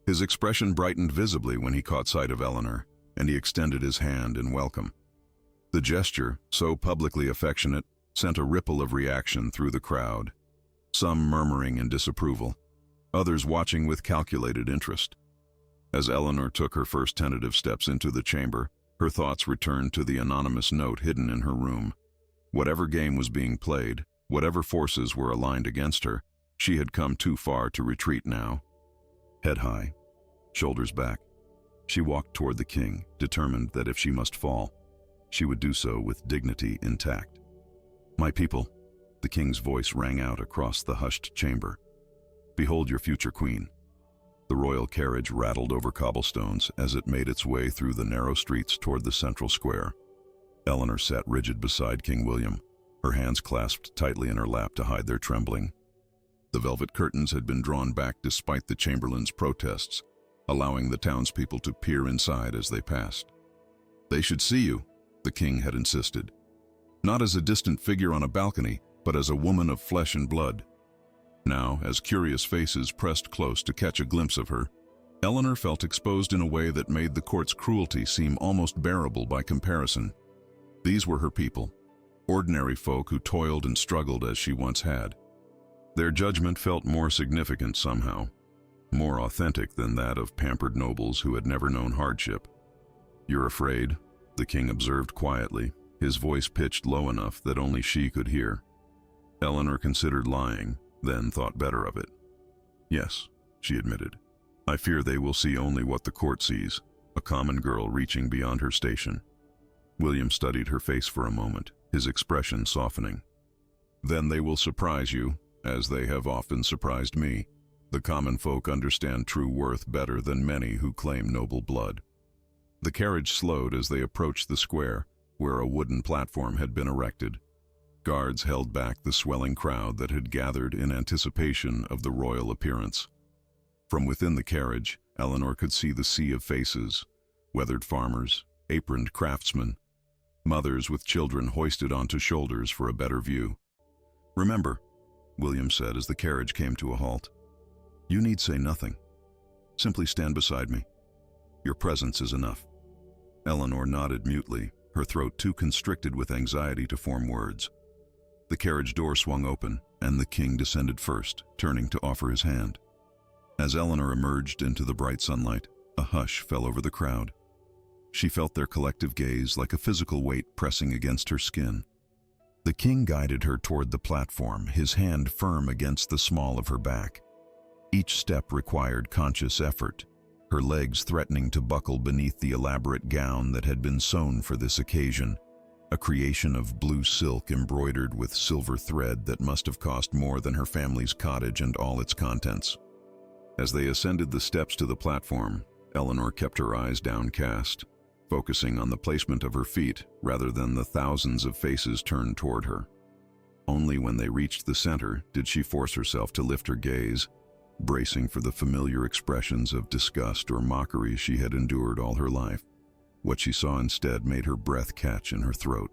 His expression brightened visibly when he caught sight of Eleanor, and he extended his hand in welcome. The gesture, so publicly affectionate, sent a ripple of reaction through the crowd, some murmuring in disapproval, others watching with calculated interest. As Eleanor took her first tentative steps into the chamber, her thoughts returned to the anonymous note hidden in her room. Whatever game was being played, whatever forces were aligned against her, she had come too far to retreat now. Head high, shoulders back, she walked toward the king, determined that if she must fall, she would do so with dignity intact. "My people," the king's voice rang out across the hushed chamber. "Behold your future queen." The royal carriage rattled over cobblestones as it made its way through the narrow streets toward the central square. Eleanor sat rigid beside King William, her hands clasped tightly in her lap to hide their trembling. The velvet curtains had been drawn back despite the chamberlain's protests, allowing the townspeople to peer inside as they passed. "They should see you," the king had insisted. "Not as a distant figure on a balcony, but as a woman of flesh and blood." Now, as curious faces pressed close to catch a glimpse of her, Eleanor felt exposed in a way that made the court's cruelty seem almost bearable by comparison. These were her people, ordinary folk who toiled and struggled as she once had. Their judgment felt more significant somehow, more authentic than that of pampered nobles who had never known hardship. "You're afraid?" the king observed quietly, his voice pitched low enough that only she could hear. Eleanor considered lying, then thought better of it. "Yes," she admitted. "I fear they will see only what the court sees, a common girl reaching beyond her station." William studied her face for a moment, his expression softening. "Then they will surprise you, as they have often surprised me. The common folk understand true worth better than many who claim noble blood." The carriage slowed as they approached the square, where a wooden platform had been erected. Guards held back the swelling crowd that had gathered in anticipation of the royal appearance. From within the carriage, Eleanor could see the sea of faces, weathered farmers, aproned craftsmen, mothers with children hoisted onto shoulders for a better view. "Remember," William said as the carriage came to a halt, "you need say nothing. Simply stand beside me. Your presence is enough." Eleanor nodded mutely, her throat too constricted with anxiety to form words. The carriage door swung open, and the king descended first, turning to offer his hand. As Eleanor emerged into the bright sunlight, a hush fell over the crowd. She felt their collective gaze like a physical weight pressing against her skin. The king guided her toward the platform, his hand firm against the small of her back. Each step required conscious effort, her legs threatening to buckle beneath the elaborate gown that had been sewn for this occasion, a creation of blue silk embroidered with silver thread that must have cost more than her family's cottage and all its contents. As they ascended the steps to the platform, Eleanor kept her eyes downcast, focusing on the placement of her feet rather than the thousands of faces turned toward her. Only when they reached the center did she force herself to lift her gaze, bracing for the familiar expressions of disgust or mockery she had endured all her life. What she saw instead made her breath catch in her throat.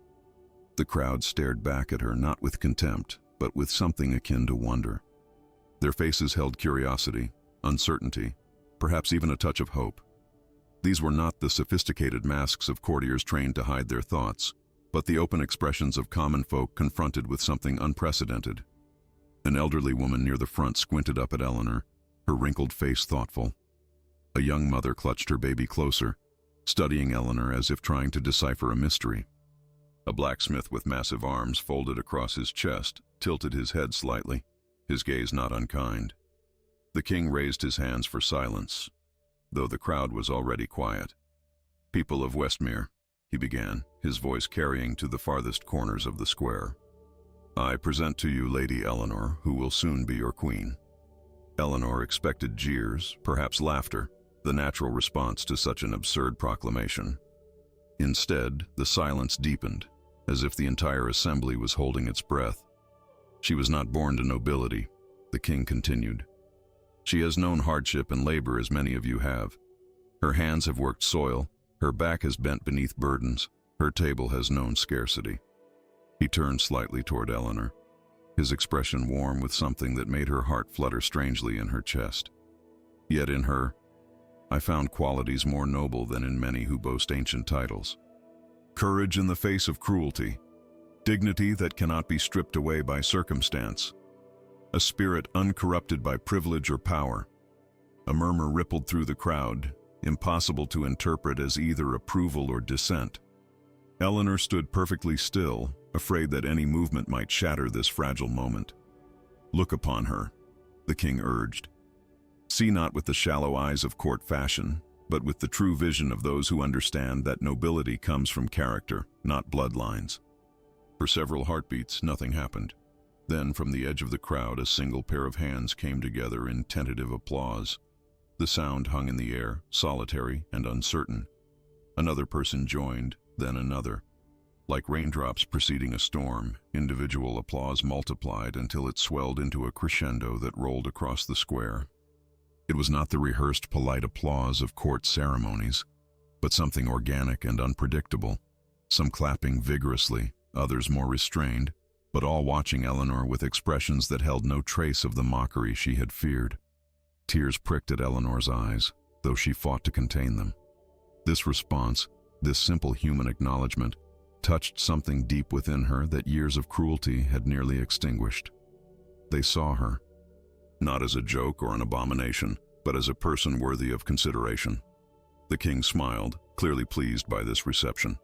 The crowd stared back at her not with contempt, but with something akin to wonder. Their faces held curiosity, uncertainty, perhaps even a touch of hope. These were not the sophisticated masks of courtiers trained to hide their thoughts, but the open expressions of common folk confronted with something unprecedented. An elderly woman near the front squinted up at Eleanor, her wrinkled face thoughtful. A young mother clutched her baby closer, studying Eleanor as if trying to decipher a mystery. A blacksmith with massive arms folded across his chest tilted his head slightly, his gaze not unkind. The king raised his hands for silence, though the crowd was already quiet. "People of Westmere," he began, his voice carrying to the farthest corners of the square. "I present to you Lady Eleanor, who will soon be your queen." Eleanor expected jeers, perhaps laughter, the natural response to such an absurd proclamation. Instead, the silence deepened, as if the entire assembly was holding its breath. "She was not born to nobility," the king continued. "She has known hardship and labor as many of you have. Her hands have worked soil, her back has bent beneath burdens, her table has known scarcity." He turned slightly toward Eleanor, his expression warm with something that made her heart flutter strangely in her chest. "Yet in her, I found qualities more noble than in many who boast ancient titles. Courage in the face of cruelty, dignity that cannot be stripped away by circumstance, a spirit uncorrupted by privilege or power." A murmur rippled through the crowd, impossible to interpret as either approval or dissent. Eleanor stood perfectly still, afraid that any movement might shatter this fragile moment. "Look upon her," the king urged. "See not with the shallow eyes of court fashion, but with the true vision of those who understand that nobility comes from character, not bloodlines." For several heartbeats, nothing happened. Then, from the edge of the crowd, a single pair of hands came together in tentative applause. The sound hung in the air, solitary and uncertain. Another person joined, then another. Like raindrops preceding a storm, individual applause multiplied until it swelled into a crescendo that rolled across the square. It was not the rehearsed polite applause of court ceremonies, but something organic and unpredictable, some clapping vigorously, others more restrained, but all watching Eleanor with expressions that held no trace of the mockery she had feared. Tears pricked at Eleanor's eyes, though she fought to contain them. This response, this simple human acknowledgement, touched something deep within her that years of cruelty had nearly extinguished. They saw her, not as a joke or an abomination, but as a person worthy of consideration. The king smiled, clearly pleased by this reception.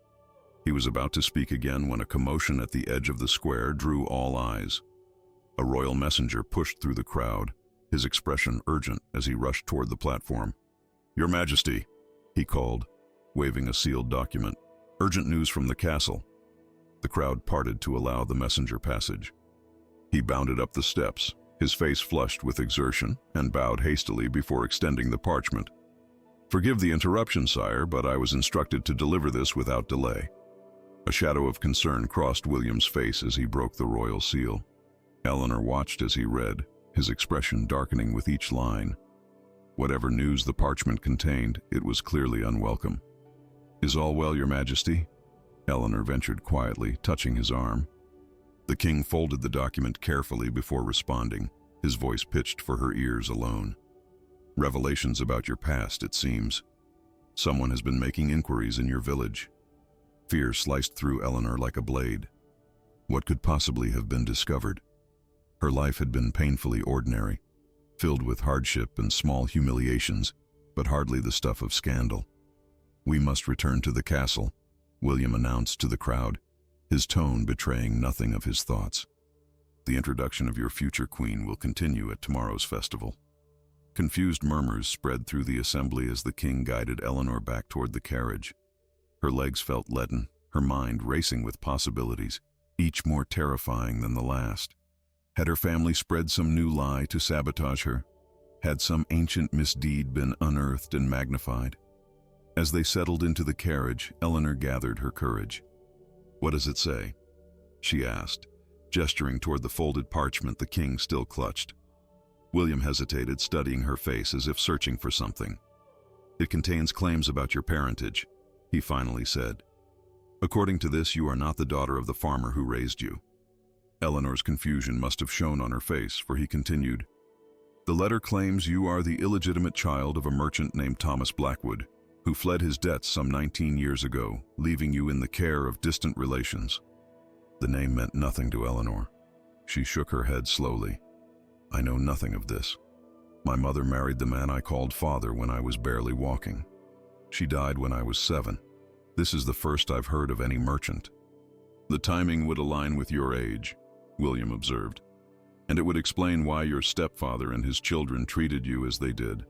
He was about to speak again when a commotion at the edge of the square drew all eyes. A royal messenger pushed through the crowd, his expression urgent as he rushed toward the platform. "Your Majesty," he called, waving a sealed document. "Urgent news from the castle." The crowd parted to allow the messenger passage. He bounded up the steps, his face flushed with exertion, and bowed hastily before extending the parchment. "Forgive the interruption, sire, but I was instructed to deliver this without delay." A shadow of concern crossed William's face as he broke the royal seal. Eleanor watched as he read, his expression darkening with each line. Whatever news the parchment contained, it was clearly unwelcome. "Is all well, Your Majesty?" Eleanor ventured quietly, touching his arm. The king folded the document carefully before responding, his voice pitched for her ears alone. "Revelations about your past, it seems. Someone has been making inquiries in your village." Fear sliced through Eleanor like a blade. What could possibly have been discovered? Her life had been painfully ordinary, filled with hardship and small humiliations, but hardly the stuff of scandal. "We must return to the castle," William announced to the crowd, his tone betraying nothing of his thoughts. "The introduction of your future queen will continue at tomorrow's festival." Confused murmurs spread through the assembly as the king guided Eleanor back toward the carriage. Her legs felt leaden, her mind racing with possibilities, each more terrifying than the last. Had her family spread some new lie to sabotage her? Had some ancient misdeed been unearthed and magnified? As they settled into the carriage, Eleanor gathered her courage. "What does it say?" she asked, gesturing toward the folded parchment the king still clutched. William hesitated, studying her face as if searching for something. "It contains claims about your parentage," he finally said. "According to this, you are not the daughter of the farmer who raised you." Eleanor's confusion must have shown on her face, for he continued, "The letter claims you are the illegitimate child of a merchant named Thomas Blackwood, who fled his debts some 19 years ago, leaving you in the care of distant relations." The name meant nothing to Eleanor. She shook her head slowly. I know nothing of this. My mother married the man I called father when I was barely walking. She died when I was 7. This is the first I've heard of any merchant." "The timing would align with your age," William observed. "And it would explain why your stepfather and his children treated you as they did.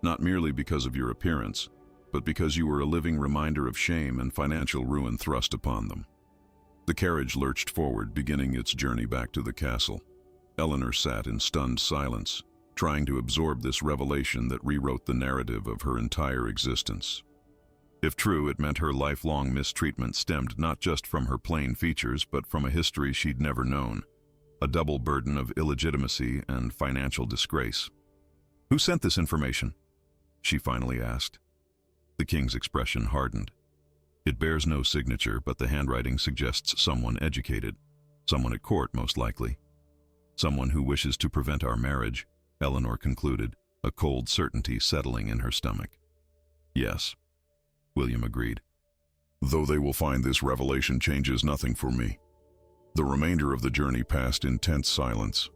Not merely because of your appearance, but because you were a living reminder of shame and financial ruin thrust upon them." The carriage lurched forward, beginning its journey back to the castle. Eleanor sat in stunned silence, trying to absorb this revelation that rewrote the narrative of her entire existence. If true, it meant her lifelong mistreatment stemmed not just from her plain features, but from a history she'd never known, a double burden of illegitimacy and financial disgrace. "Who sent this information?" she finally asked. The king's expression hardened. It bears no signature, but the handwriting suggests someone educated, someone at court most likely. "Someone who wishes to prevent our marriage," Eleanor concluded, a cold certainty settling in her stomach. "Yes," William agreed. "Though they will find this revelation changes nothing for me." The remainder of the journey passed in tense silence.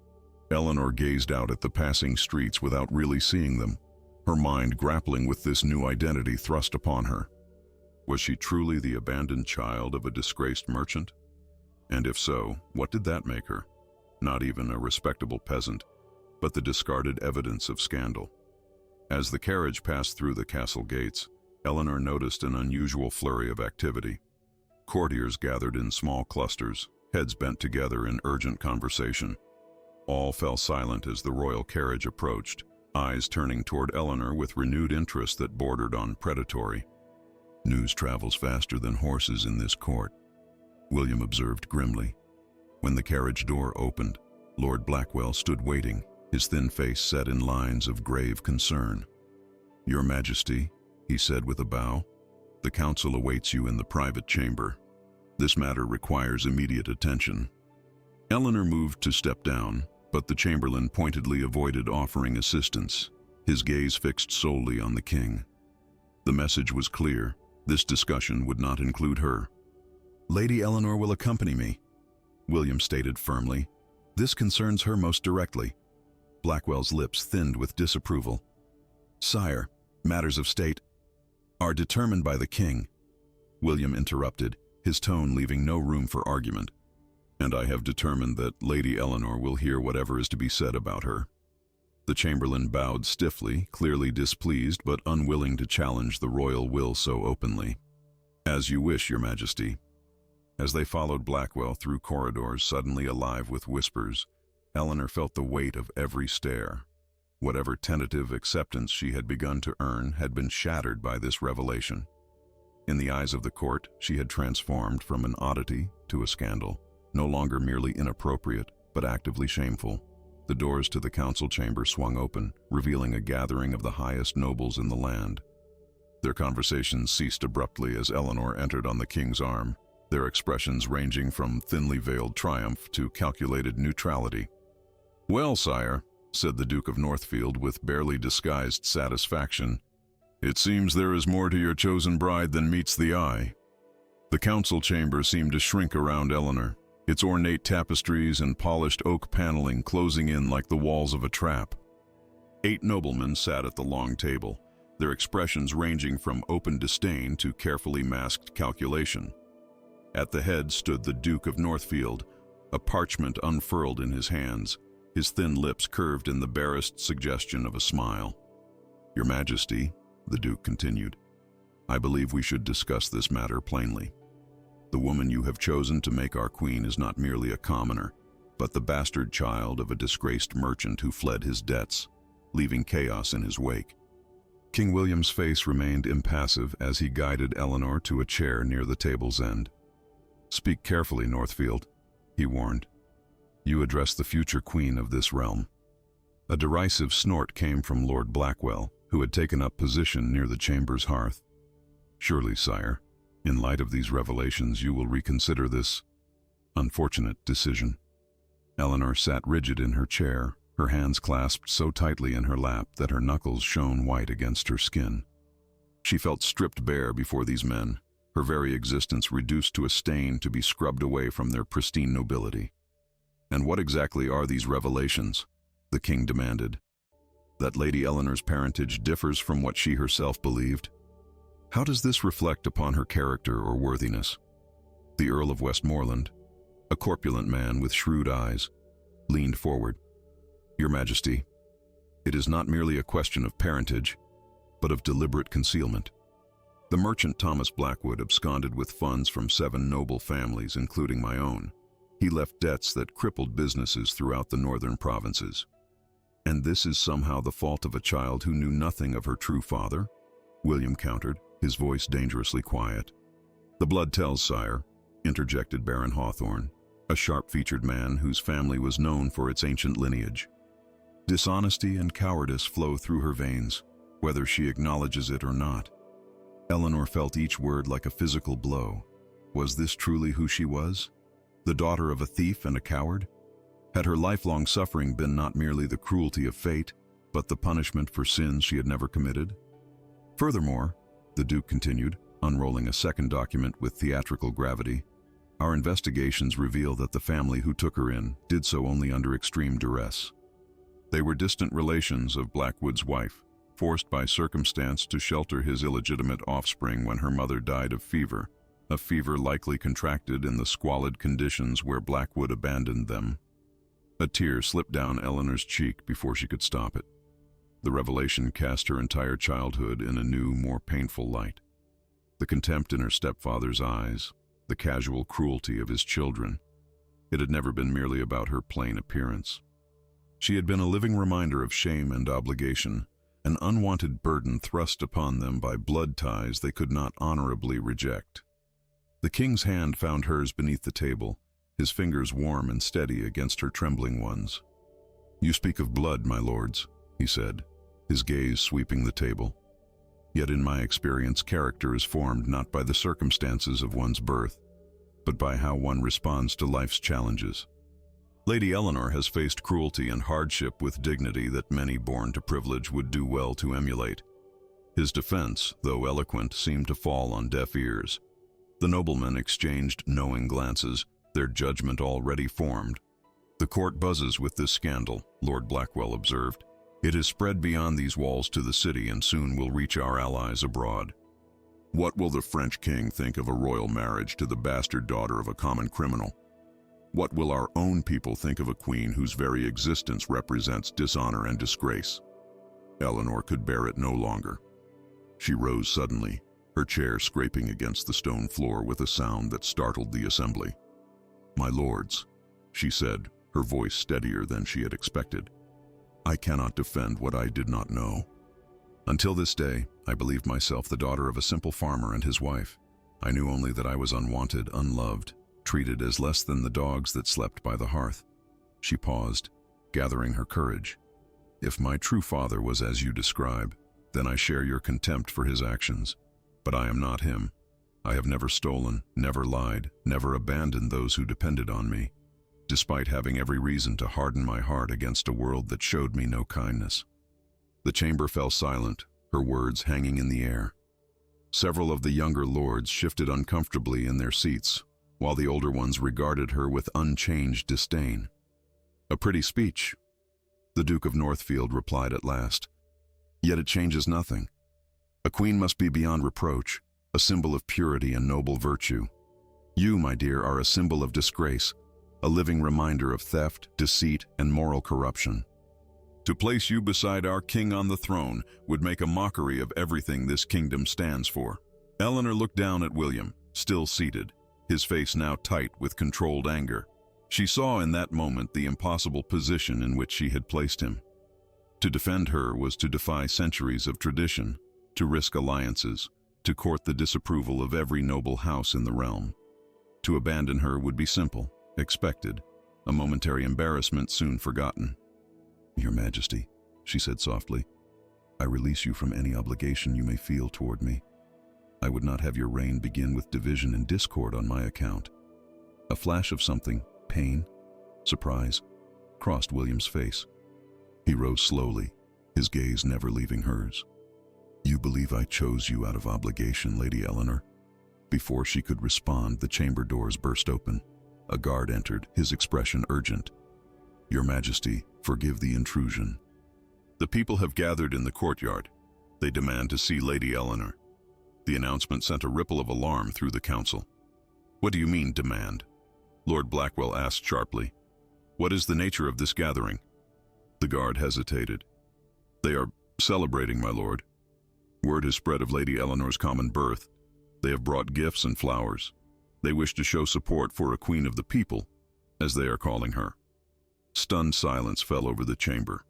Eleanor gazed out at the passing streets without really seeing them, her mind grappling with this new identity thrust upon her. Was she truly the abandoned child of a disgraced merchant? And if so, what did that make her? Not even a respectable peasant, but the discarded evidence of scandal. As the carriage passed through the castle gates, Eleanor noticed an unusual flurry of activity. Courtiers gathered in small clusters, heads bent together in urgent conversation. All fell silent as the royal carriage approached, eyes turning toward Eleanor with renewed interest that bordered on predatory. "News travels faster than horses in this court," William observed grimly. When the carriage door opened, Lord Blackwell stood waiting, his thin face set in lines of grave concern. "Your Majesty," he said with a bow, "the council awaits you in the private chamber. This matter requires immediate attention." Eleanor moved to step down, but the chamberlain pointedly avoided offering assistance, his gaze fixed solely on the king. The message was clear. This discussion would not include her. "Lady Eleanor will accompany me," William stated firmly. "This concerns her most directly." Blackwell's lips thinned with disapproval. "Sire, matters of state are determined by the king," William interrupted, his tone leaving no room for argument. "And I have determined that Lady Eleanor will hear whatever is to be said about her." The chamberlain bowed stiffly, clearly displeased but unwilling to challenge the royal will so openly. "As you wish, Your Majesty." As they followed Blackwell through corridors suddenly alive with whispers, Eleanor felt the weight of every stare. Whatever tentative acceptance she had begun to earn had been shattered by this revelation. In the eyes of the court, she had transformed from an oddity to a scandal, no longer merely inappropriate, but actively shameful. The doors to the council chamber swung open, revealing a gathering of the highest nobles in the land. Their conversations ceased abruptly as Eleanor entered on the king's arm, their expressions ranging from thinly veiled triumph to calculated neutrality. "Well, sire," said the Duke of Northfield with barely disguised satisfaction, "it seems there is more to your chosen bride than meets the eye." The council chamber seemed to shrink around Eleanor, its ornate tapestries and polished oak paneling closing in like the walls of a trap. 8 noblemen sat at the long table, their expressions ranging from open disdain to carefully masked calculation. At the head stood the Duke of Northfield, a parchment unfurled in his hands, his thin lips curved in the barest suggestion of a smile. "Your Majesty," the Duke continued, "I believe we should discuss this matter plainly. The woman you have chosen to make our queen is not merely a commoner, but the bastard child of a disgraced merchant who fled his debts, leaving chaos in his wake." King William's face remained impassive as he guided Eleanor to a chair near the table's end. "Speak carefully, Northfield," he warned. "You address the future queen of this realm." A derisive snort came from Lord Blackwell, who had taken up position near the chamber's hearth. "Surely, sire, in light of these revelations, you will reconsider this unfortunate decision." Eleanor sat rigid in her chair, her hands clasped so tightly in her lap that her knuckles shone white against her skin. She felt stripped bare before these men, her very existence reduced to a stain to be scrubbed away from their pristine nobility. "And what exactly are these revelations?" the king demanded. That Lady Eleanor's parentage differs from what she herself believed? How does this reflect upon her character or worthiness? The Earl of Westmoreland, a corpulent man with shrewd eyes, leaned forward. Your Majesty, it is not merely a question of parentage, but of deliberate concealment. The merchant Thomas Blackwood absconded with funds from 7 noble families, including my own. He left debts that crippled businesses throughout the northern provinces. And this is somehow the fault of a child who knew nothing of her true father? William countered, his voice dangerously quiet. The blood tells, sire, interjected Baron Hawthorne, a sharp-featured man whose family was known for its ancient lineage. Dishonesty and cowardice flow through her veins, whether she acknowledges it or not. Eleanor felt each word like a physical blow. Was this truly who she was? The daughter of a thief and a coward? Had her lifelong suffering been not merely the cruelty of fate, but the punishment for sins she had never committed? Furthermore, the Duke continued, unrolling a second document with theatrical gravity, our investigations reveal that the family who took her in did so only under extreme duress. They were distant relations of Blackwood's wife, forced by circumstance to shelter his illegitimate offspring when her mother died of fever, a fever likely contracted in the squalid conditions where Blackwood abandoned them. A tear slipped down Eleanor's cheek before she could stop it. The revelation cast her entire childhood in a new, more painful light. The contempt in her stepfather's eyes, the casual cruelty of his children. It had never been merely about her plain appearance. She had been a living reminder of shame and obligation, an unwanted burden thrust upon them by blood ties they could not honorably reject. The king's hand found hers beneath the table, his fingers warm and steady against her trembling ones. You speak of blood, my lords, he said, his gaze sweeping the table. Yet in my experience, character is formed not by the circumstances of one's birth, but by how one responds to life's challenges. Lady Eleanor has faced cruelty and hardship with dignity that many born to privilege would do well to emulate. His defense, though eloquent, seemed to fall on deaf ears. The noblemen exchanged knowing glances, their judgment already formed. The court buzzes with this scandal, Lord Blackwell observed. It has spread beyond these walls to the city and soon will reach our allies abroad. What will the French king think of a royal marriage to the bastard daughter of a common criminal? What will our own people think of a queen whose very existence represents dishonor and disgrace? Eleanor could bear it no longer. She rose suddenly, her chair scraping against the stone floor with a sound that startled the assembly. My lords, she said, her voice steadier than she had expected. I cannot defend what I did not know. Until this day, I believed myself the daughter of a simple farmer and his wife. I knew only that I was unwanted, unloved, treated as less than the dogs that slept by the hearth. She paused, gathering her courage. If my true father was as you describe, then I share your contempt for his actions. But I am not him. I have never stolen, never lied, never abandoned those who depended on me, despite having every reason to harden my heart against a world that showed me no kindness. The chamber fell silent, her words hanging in the air. Several of the younger lords shifted uncomfortably in their seats, while the older ones regarded her with unchanged disdain. A pretty speech, the Duke of Northfield replied at last. Yet it changes nothing. A queen must be beyond reproach, a symbol of purity and noble virtue. You, my dear, are a symbol of disgrace, a living reminder of theft, deceit, and moral corruption. To place you beside our king on the throne would make a mockery of everything this kingdom stands for. Eleanor looked down at William, still seated, his face now tight with controlled anger. She saw in that moment the impossible position in which she had placed him. To defend her was to defy centuries of tradition, to risk alliances, to court the disapproval of every noble house in the realm. To abandon her would be simple, expected, a momentary embarrassment soon forgotten. Your Majesty, she said softly, I release you from any obligation you may feel toward me. I would not have your reign begin with division and discord on my account. A flash of something, pain, surprise, crossed William's face. He rose slowly, his gaze never leaving hers. You believe I chose you out of obligation, Lady Eleanor? Before she could respond, the chamber doors burst open. A guard entered, his expression urgent. Your Majesty, forgive the intrusion. The people have gathered in the courtyard. They demand to see Lady Eleanor. The announcement sent a ripple of alarm through the council. What do you mean, demand? Lord Blackwell asked sharply. What is the nature of this gathering? The guard hesitated. They are celebrating, my lord. Word has spread of Lady Eleanor's common birth. They have brought gifts and flowers. They wish to show support for a queen of the people, as they are calling her. Stunned silence fell over the chamber.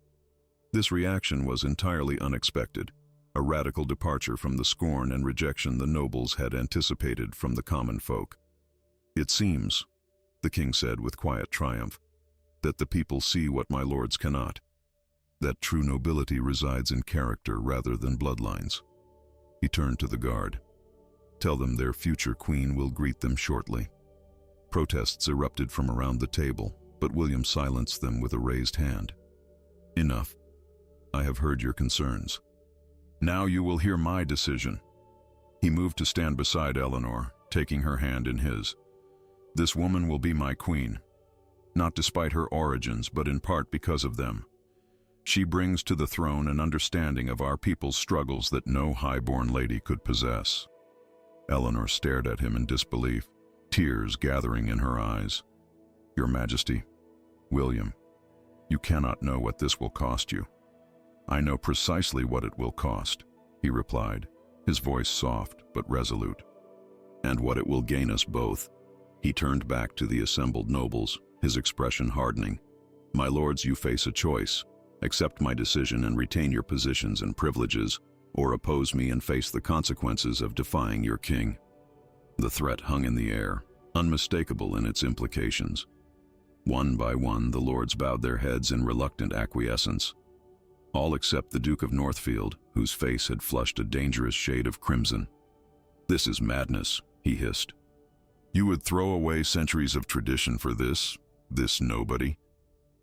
This reaction was entirely unexpected, a radical departure from the scorn and rejection the nobles had anticipated from the common folk. It seems, the king said with quiet triumph, that the people see what my lords cannot, that true nobility resides in character rather than bloodlines. He turned to the guard. Tell them their future queen will greet them shortly. Protests erupted from around the table, but William silenced them with a raised hand. Enough. I have heard your concerns. Now you will hear my decision. He moved to stand beside Eleanor, taking her hand in his. This woman will be my queen, not despite her origins, but in part because of them. She brings to the throne an understanding of our people's struggles that no high-born lady could possess. Eleanor stared at him in disbelief, tears gathering in her eyes. Your Majesty, William, you cannot know what this will cost you. I know precisely what it will cost, he replied, his voice soft but resolute. And what it will gain us both. He turned back to the assembled nobles, his expression hardening. My lords, you face a choice. Accept my decision and retain your positions and privileges, or oppose me and face the consequences of defying your king. The threat hung in the air, unmistakable in its implications. One by one, the lords bowed their heads in reluctant acquiescence. All except the Duke of Northfield, whose face had flushed a dangerous shade of crimson. This is madness, he hissed. You would throw away centuries of tradition for this nobody?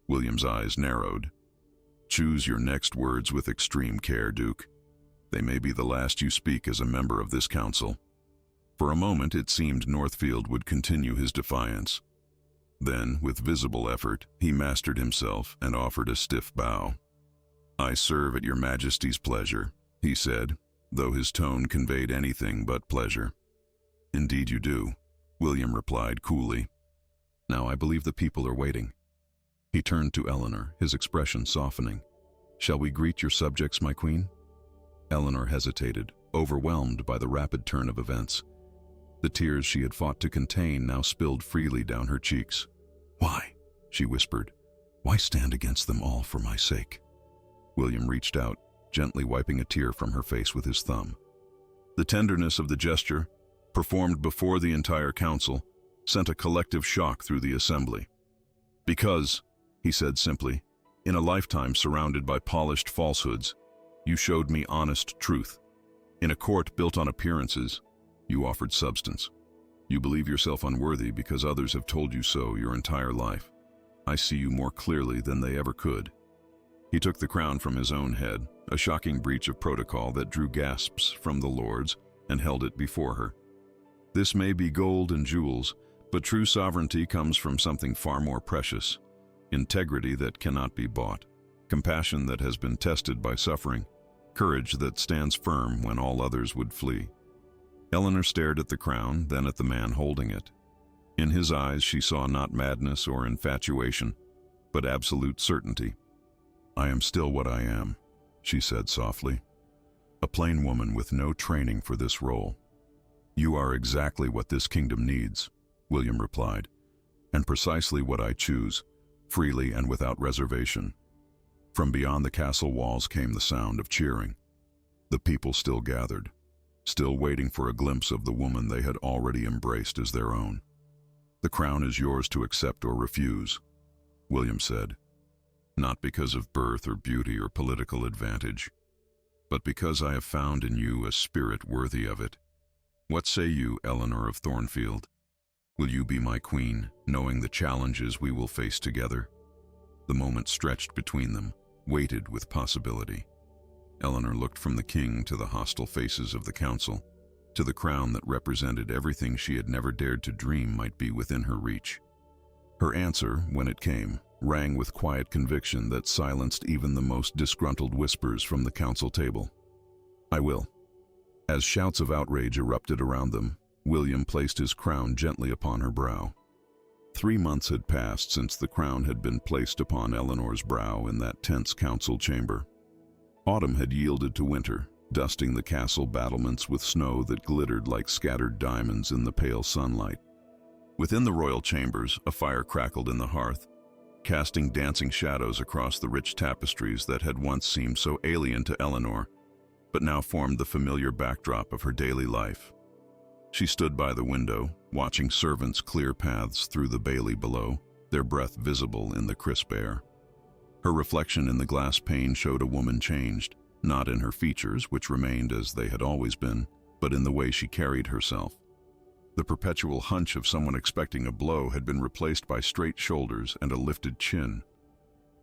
William's eyes narrowed. Choose your next words with extreme care, Duke. They may be the last you speak as a member of this council. For a moment it seemed Northfield would continue his defiance. Then, with visible effort, he mastered himself and offered a stiff bow. I serve at your Majesty's pleasure, he said, though his tone conveyed anything but pleasure. Indeed you do, William replied coolly. Now I believe the people are waiting. He turned to Eleanor, his expression softening. Shall we greet your subjects, my queen? Eleanor hesitated, overwhelmed by the rapid turn of events. The tears she had fought to contain now spilled freely down her cheeks. Why? She whispered. Why stand against them all for my sake? William reached out, gently wiping a tear from her face with his thumb. The tenderness of the gesture, performed before the entire council, sent a collective shock through the assembly. Because, he said simply, in a lifetime surrounded by polished falsehoods, you showed me honest truth. In a court built on appearances, you offered substance. You believe yourself unworthy because others have told you so your entire life. I see you more clearly than they ever could. He took the crown from his own head, a shocking breach of protocol that drew gasps from the lords, and held it before her. This may be gold and jewels, but true sovereignty comes from something far more precious. Integrity that cannot be bought, compassion that has been tested by suffering, courage that stands firm when all others would flee. Eleanor stared at the crown, then at the man holding it. In his eyes she saw not madness or infatuation, but absolute certainty. I am still what I am, she said softly. A plain woman with no training for this role. You are exactly what this kingdom needs, William replied, and precisely what I choose, freely and without reservation. From beyond the castle walls came the sound of cheering. The people still gathered, still waiting for a glimpse of the woman they had already embraced as their own. The crown is yours to accept or refuse, William said, not because of birth or beauty or political advantage, but because I have found in you a spirit worthy of it. What say you, Eleanor of Thornfield? Will you be my queen, knowing the challenges we will face together? The moment stretched between them, weighted with possibility. Eleanor looked from the king to the hostile faces of the council, to the crown that represented everything she had never dared to dream might be within her reach. Her answer, when it came, rang with quiet conviction that silenced even the most disgruntled whispers from the council table. "I will." As shouts of outrage erupted around them, William placed his crown gently upon her brow. 3 months had passed since the crown had been placed upon Eleanor's brow in that tense council chamber. Autumn had yielded to winter, dusting the castle battlements with snow that glittered like scattered diamonds in the pale sunlight. Within the royal chambers, a fire crackled in the hearth, casting dancing shadows across the rich tapestries that had once seemed so alien to Eleanor, but now formed the familiar backdrop of her daily life. She stood by the window, watching servants clear paths through the bailey below, their breath visible in the crisp air. Her reflection in the glass pane showed a woman changed, not in her features, which remained as they had always been, but in the way she carried herself. The perpetual hunch of someone expecting a blow had been replaced by straight shoulders and a lifted chin.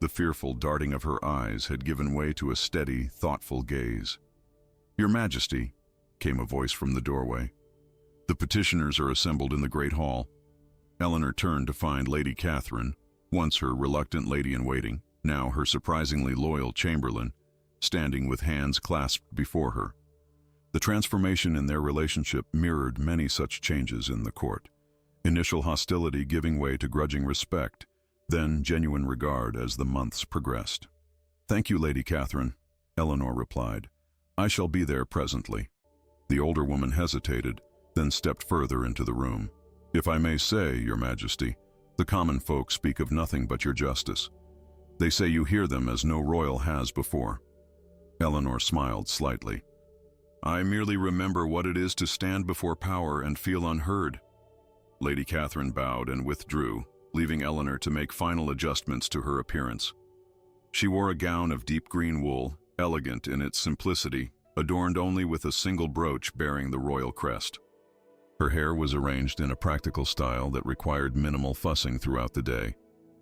The fearful darting of her eyes had given way to a steady, thoughtful gaze. "Your Majesty," came a voice from the doorway. "The petitioners are assembled in the great hall." Eleanor turned to find Lady Catherine, once her reluctant lady-in-waiting, now her surprisingly loyal chamberlain, standing with hands clasped before her. The transformation in their relationship mirrored many such changes in the court. Initial hostility giving way to grudging respect, then genuine regard as the months progressed. "Thank you, Lady Catherine," Eleanor replied. "I shall be there presently." The older woman hesitated, then stepped further into the room. "If I may say, Your Majesty, the common folk speak of nothing but your justice. They say you hear them as no royal has before." Eleanor smiled slightly. "I merely remember what it is to stand before power and feel unheard." Lady Catherine bowed and withdrew, leaving Eleanor to make final adjustments to her appearance. She wore a gown of deep green wool, elegant in its simplicity, adorned only with a single brooch bearing the royal crest. Her hair was arranged in a practical style that required minimal fussing throughout the day,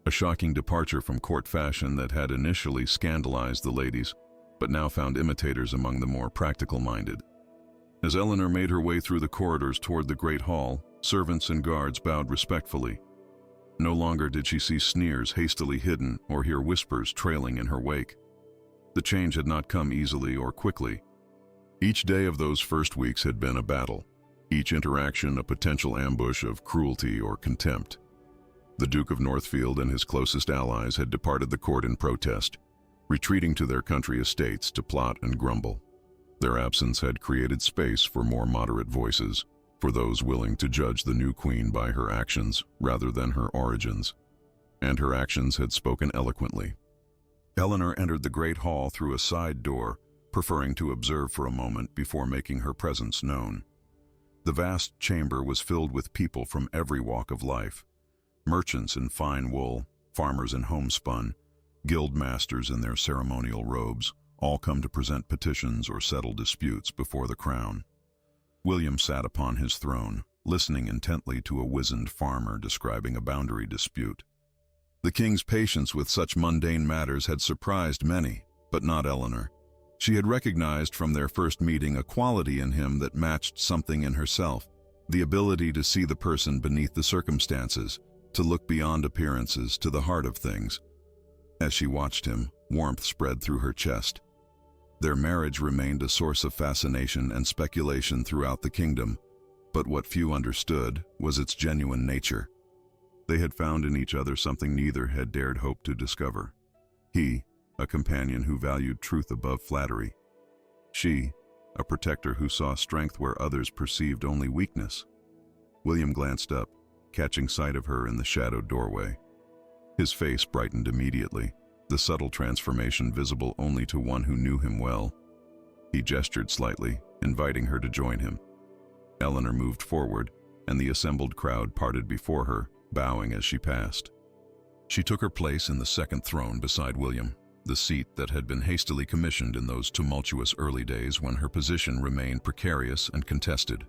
a shocking departure from court fashion that had initially scandalized the ladies, but now found imitators among the more practical-minded. As Eleanor made her way through the corridors toward the great hall, servants and guards bowed respectfully. No longer did she see sneers hastily hidden or hear whispers trailing in her wake. The change had not come easily or quickly. Each day of those first weeks had been a battle, each interaction a potential ambush of cruelty or contempt. The Duke of Northfield and his closest allies had departed the court in protest, retreating to their country estates to plot and grumble. Their absence had created space for more moderate voices, for those willing to judge the new queen by her actions rather than her origins. And her actions had spoken eloquently. Eleanor entered the great hall through a side door, preferring to observe for a moment before making her presence known. The vast chamber was filled with people from every walk of life. Merchants in fine wool, farmers in homespun, guild masters in their ceremonial robes, all come to present petitions or settle disputes before the crown. William sat upon his throne, listening intently to a wizened farmer describing a boundary dispute. The king's patience with such mundane matters had surprised many, but not Eleanor. She had recognized from their first meeting a quality in him that matched something in herself, the ability to see the person beneath the circumstances, to look beyond appearances to the heart of things. As she watched him, warmth spread through her chest. Their marriage remained a source of fascination and speculation throughout the kingdom, but what few understood was its genuine nature. They had found in each other something neither had dared hope to discover. He, a companion who valued truth above flattery. She, a protector who saw strength where others perceived only weakness. William glanced up, catching sight of her in the shadowed doorway. His face brightened immediately, the subtle transformation visible only to one who knew him well. He gestured slightly, inviting her to join him. Eleanor moved forward, and the assembled crowd parted before her, bowing as she passed. She took her place in the second throne beside William, the seat that had been hastily commissioned in those tumultuous early days when her position remained precarious and contested.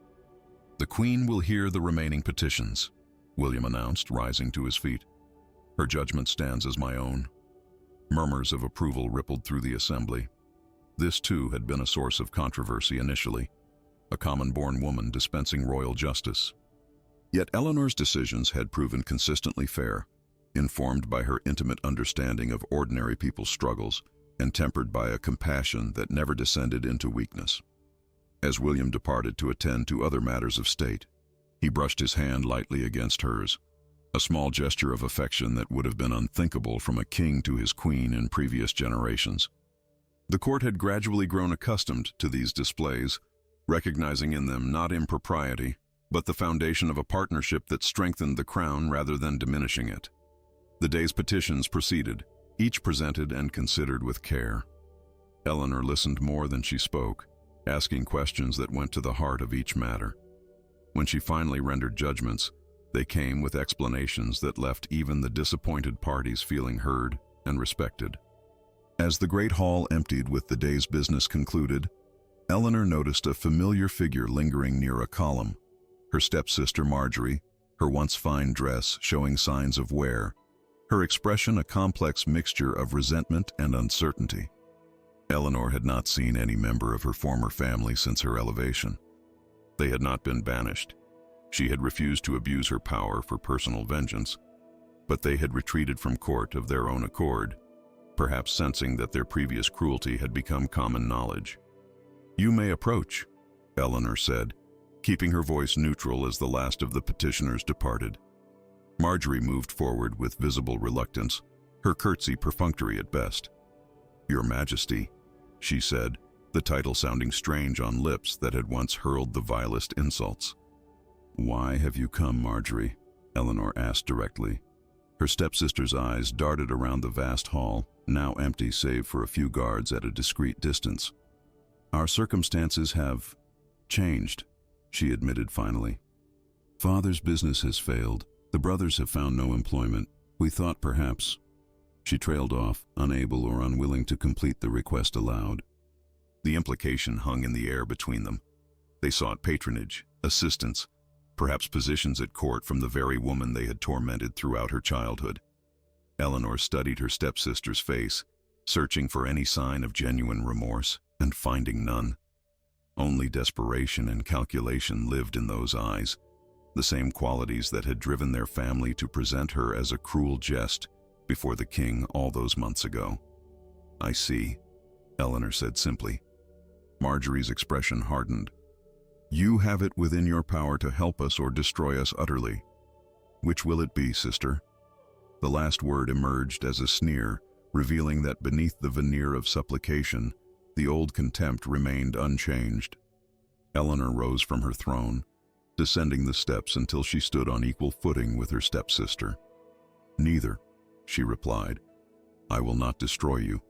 "The Queen will hear the remaining petitions," William announced, rising to his feet. "Her judgment stands as my own." Murmurs of approval rippled through the assembly. This too had been a source of controversy initially, a common-born woman dispensing royal justice. Yet Eleanor's decisions had proven consistently fair, informed by her intimate understanding of ordinary people's struggles and tempered by a compassion that never descended into weakness. As William departed to attend to other matters of state, he brushed his hand lightly against hers, a small gesture of affection that would have been unthinkable from a king to his queen in previous generations. The court had gradually grown accustomed to these displays, recognizing in them not impropriety, but the foundation of a partnership that strengthened the crown rather than diminishing it. The day's petitions proceeded, each presented and considered with care. Eleanor listened more than she spoke, asking questions that went to the heart of each matter. When she finally rendered judgments, they came with explanations that left even the disappointed parties feeling heard and respected. As the great hall emptied with the day's business concluded, Eleanor noticed a familiar figure lingering near a column. Her stepsister Marjorie, her once fine dress showing signs of wear, her expression a complex mixture of resentment and uncertainty. Eleanor had not seen any member of her former family since her elevation. They had not been banished. She had refused to abuse her power for personal vengeance, but they had retreated from court of their own accord, perhaps sensing that their previous cruelty had become common knowledge. "You may approach," Eleanor said, keeping her voice neutral as the last of the petitioners departed. Marjorie moved forward with visible reluctance, her curtsy perfunctory at best. "Your Majesty," she said, the title sounding strange on lips that had once hurled the vilest insults. "Why have you come, Marjorie?" Eleanor asked directly. Her stepsister's eyes darted around the vast hall, now empty save for a few guards at a discreet distance. "Our circumstances have changed," she admitted finally. "Father's business has failed. The brothers have found no employment. We thought perhaps—" She trailed off, unable or unwilling to complete the request aloud. The implication hung in the air between them. They sought patronage, assistance, perhaps positions at court from the very woman they had tormented throughout her childhood. Eleanor studied her stepsister's face, searching for any sign of genuine remorse, and finding none. Only desperation and calculation lived in those eyes, the same qualities that had driven their family to present her as a cruel jest before the king all those months ago. "I see," Eleanor said simply. Marjorie's expression hardened. "You have it within your power to help us or destroy us utterly. Which will it be, sister?" The last word emerged as a sneer, revealing that beneath the veneer of supplication, the old contempt remained unchanged. Eleanor rose from her throne, descending the steps until she stood on equal footing with her stepsister. "Neither," she replied. "I will not destroy you.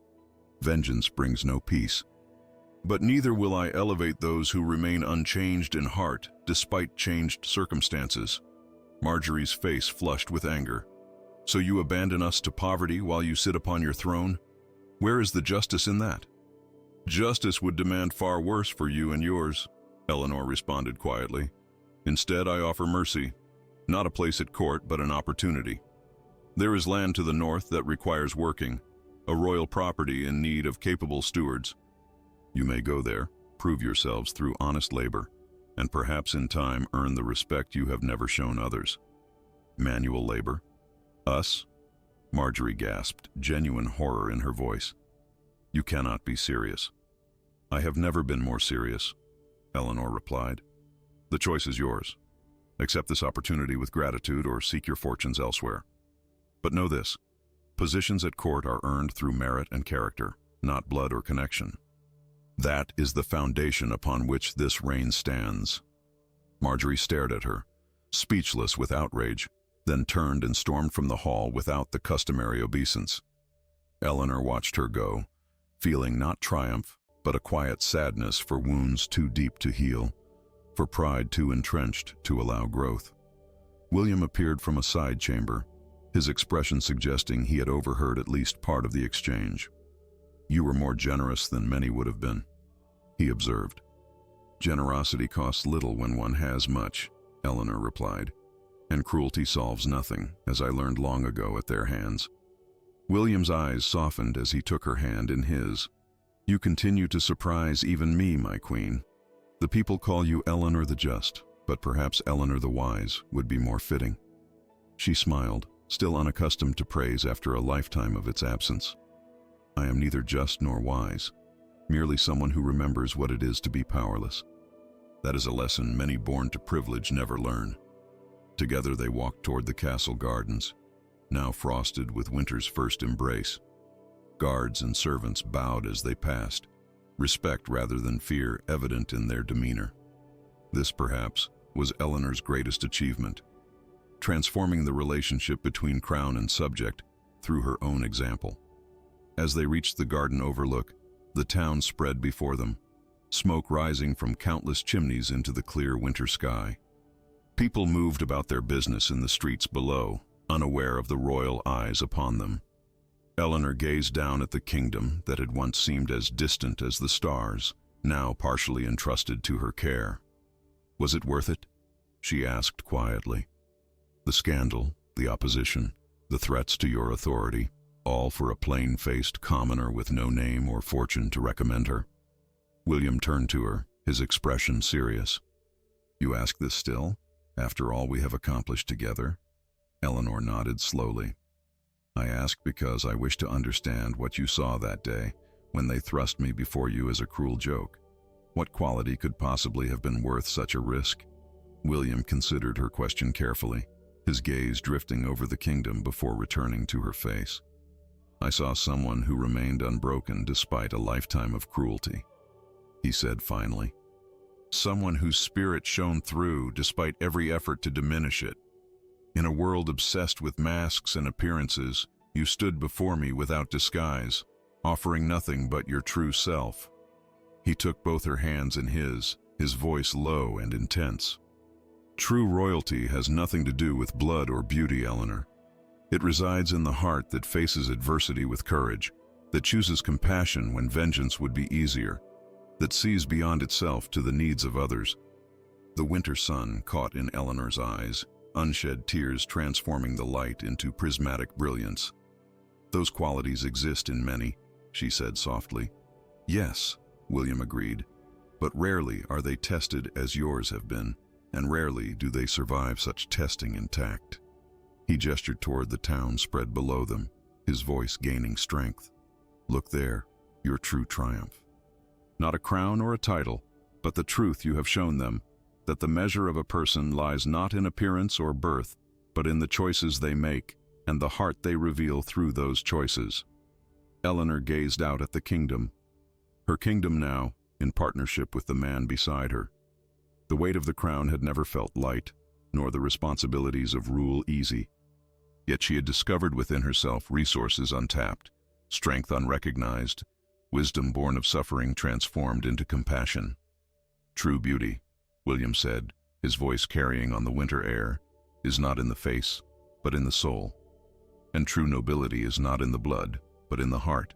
Vengeance brings no peace. But neither will I elevate those who remain unchanged in heart despite changed circumstances." Marjorie's face flushed with anger. "So you abandon us to poverty while you sit upon your throne? Where is the justice in that?" "Justice would demand far worse for you and yours," Eleanor responded quietly. "Instead, I offer mercy, not a place at court, but an opportunity. There is land to the north that requires working, a royal property in need of capable stewards. You may go there, prove yourselves through honest labor, and perhaps in time earn the respect you have never shown others." "Manual labor? Us?" Marjorie gasped, genuine horror in her voice. "You cannot be serious." "I have never been more serious," Eleanor replied. "The choice is yours. Accept this opportunity with gratitude or seek your fortunes elsewhere. But know this, positions at court are earned through merit and character, not blood or connection. That is the foundation upon which this reign stands." Marjorie stared at her, speechless with outrage, then turned and stormed from the hall without the customary obeisance. Eleanor watched her go, feeling not triumph, but a quiet sadness for wounds too deep to heal, for pride too entrenched to allow growth. William appeared from a side chamber, his expression suggesting he had overheard at least part of the exchange. "You were more generous than many would have been," he observed. "Generosity costs little when one has much," Eleanor replied, "and cruelty solves nothing, as I learned long ago at their hands." William's eyes softened as he took her hand in his. "You continue to surprise even me, my queen. The people call you Eleanor the Just, but perhaps Eleanor the Wise would be more fitting. She smiled, still unaccustomed to praise after a lifetime of its absence. I am neither just nor wise, merely someone who remembers what it is to be powerless. That is a lesson many born to privilege never learn. Together they walked toward the castle gardens, now frosted with winter's first embrace. Guards and servants bowed as they passed, respect rather than fear evident in their demeanor. This, perhaps, was Eleanor's greatest achievement, transforming the relationship between crown and subject through her own example. As they reached the garden overlook, the town spread before them, smoke rising from countless chimneys into the clear winter sky. People moved about their business in the streets below, unaware of the royal eyes upon them. Eleanor gazed down at the kingdom that had once seemed as distant as the stars, now partially entrusted to her care. Was it worth it? She asked quietly. The scandal, the opposition, the threats to your authority, all for a plain-faced commoner with no name or fortune to recommend her. William turned to her, his expression serious. You ask this still, after all we have accomplished together? Eleanor nodded slowly. I ask because I wish to understand what you saw that day when they thrust me before you as a cruel joke. What quality could possibly have been worth such a risk? William considered her question carefully, his gaze drifting over the kingdom before returning to her face. I saw someone who remained unbroken despite a lifetime of cruelty, he said finally. Someone whose spirit shone through despite every effort to diminish it. In a world obsessed with masks and appearances, you stood before me without disguise, offering nothing but your true self. He took both her hands in his voice low and intense. True royalty has nothing to do with blood or beauty, Eleanor. It resides in the heart that faces adversity with courage, that chooses compassion when vengeance would be easier, that sees beyond itself to the needs of others. The winter sun caught in Eleanor's eyes, unshed tears transforming the light into prismatic brilliance. Those qualities exist in many, she said softly. Yes, William agreed, but rarely are they tested as yours have been, and rarely do they survive such testing intact. He gestured toward the town spread below them, his voice gaining strength. Look there, your true triumph. Not a crown or a title, but the truth you have shown them, that the measure of a person lies not in appearance or birth, but in the choices they make and the heart they reveal through those choices. Eleanor gazed out at the kingdom, her kingdom now in partnership with the man beside her. The weight of the crown had never felt light, nor the responsibilities of rule easy. Yet she had discovered within herself resources untapped, strength unrecognized, wisdom born of suffering transformed into compassion. True beauty, William said, his voice carrying on the winter air, is not in the face, but in the soul. And true nobility is not in the blood, but in the heart.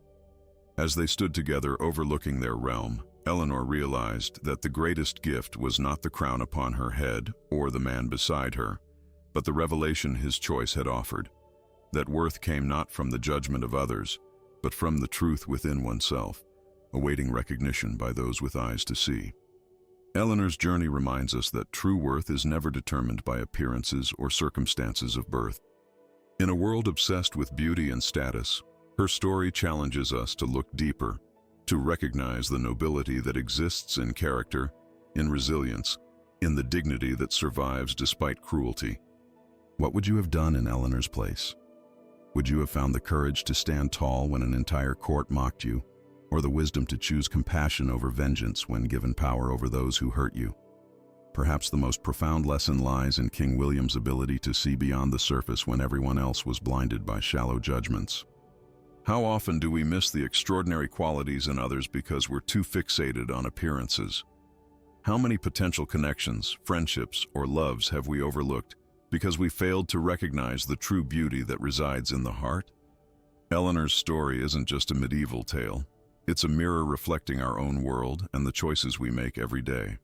As they stood together overlooking their realm, Eleanor realized that the greatest gift was not the crown upon her head or the man beside her, but the revelation his choice had offered. That worth came not from the judgment of others, but from the truth within oneself, awaiting recognition by those with eyes to see. Eleanor's journey reminds us that true worth is never determined by appearances or circumstances of birth. In a world obsessed with beauty and status, her story challenges us to look deeper, to recognize the nobility that exists in character, in resilience, in the dignity that survives despite cruelty. What would you have done in Eleanor's place? Would you have found the courage to stand tall when an entire court mocked you, or the wisdom to choose compassion over vengeance when given power over those who hurt you? Perhaps the most profound lesson lies in King William's ability to see beyond the surface when everyone else was blinded by shallow judgments. How often do we miss the extraordinary qualities in others because we're too fixated on appearances? How many potential connections, friendships, or loves have we overlooked because we failed to recognize the true beauty that resides in the heart? Eleanor's story isn't just a medieval tale. It's a mirror reflecting our own world and the choices we make every day.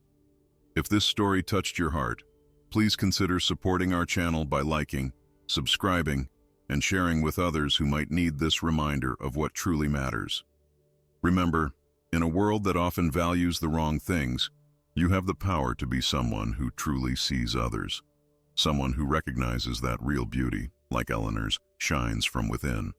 If this story touched your heart, please consider supporting our channel by liking, subscribing, and sharing with others who might need this reminder of what truly matters. Remember, in a world that often values the wrong things, You have the power to be someone who truly sees others, someone who recognizes that real beauty, like Eleanor's, shines from within.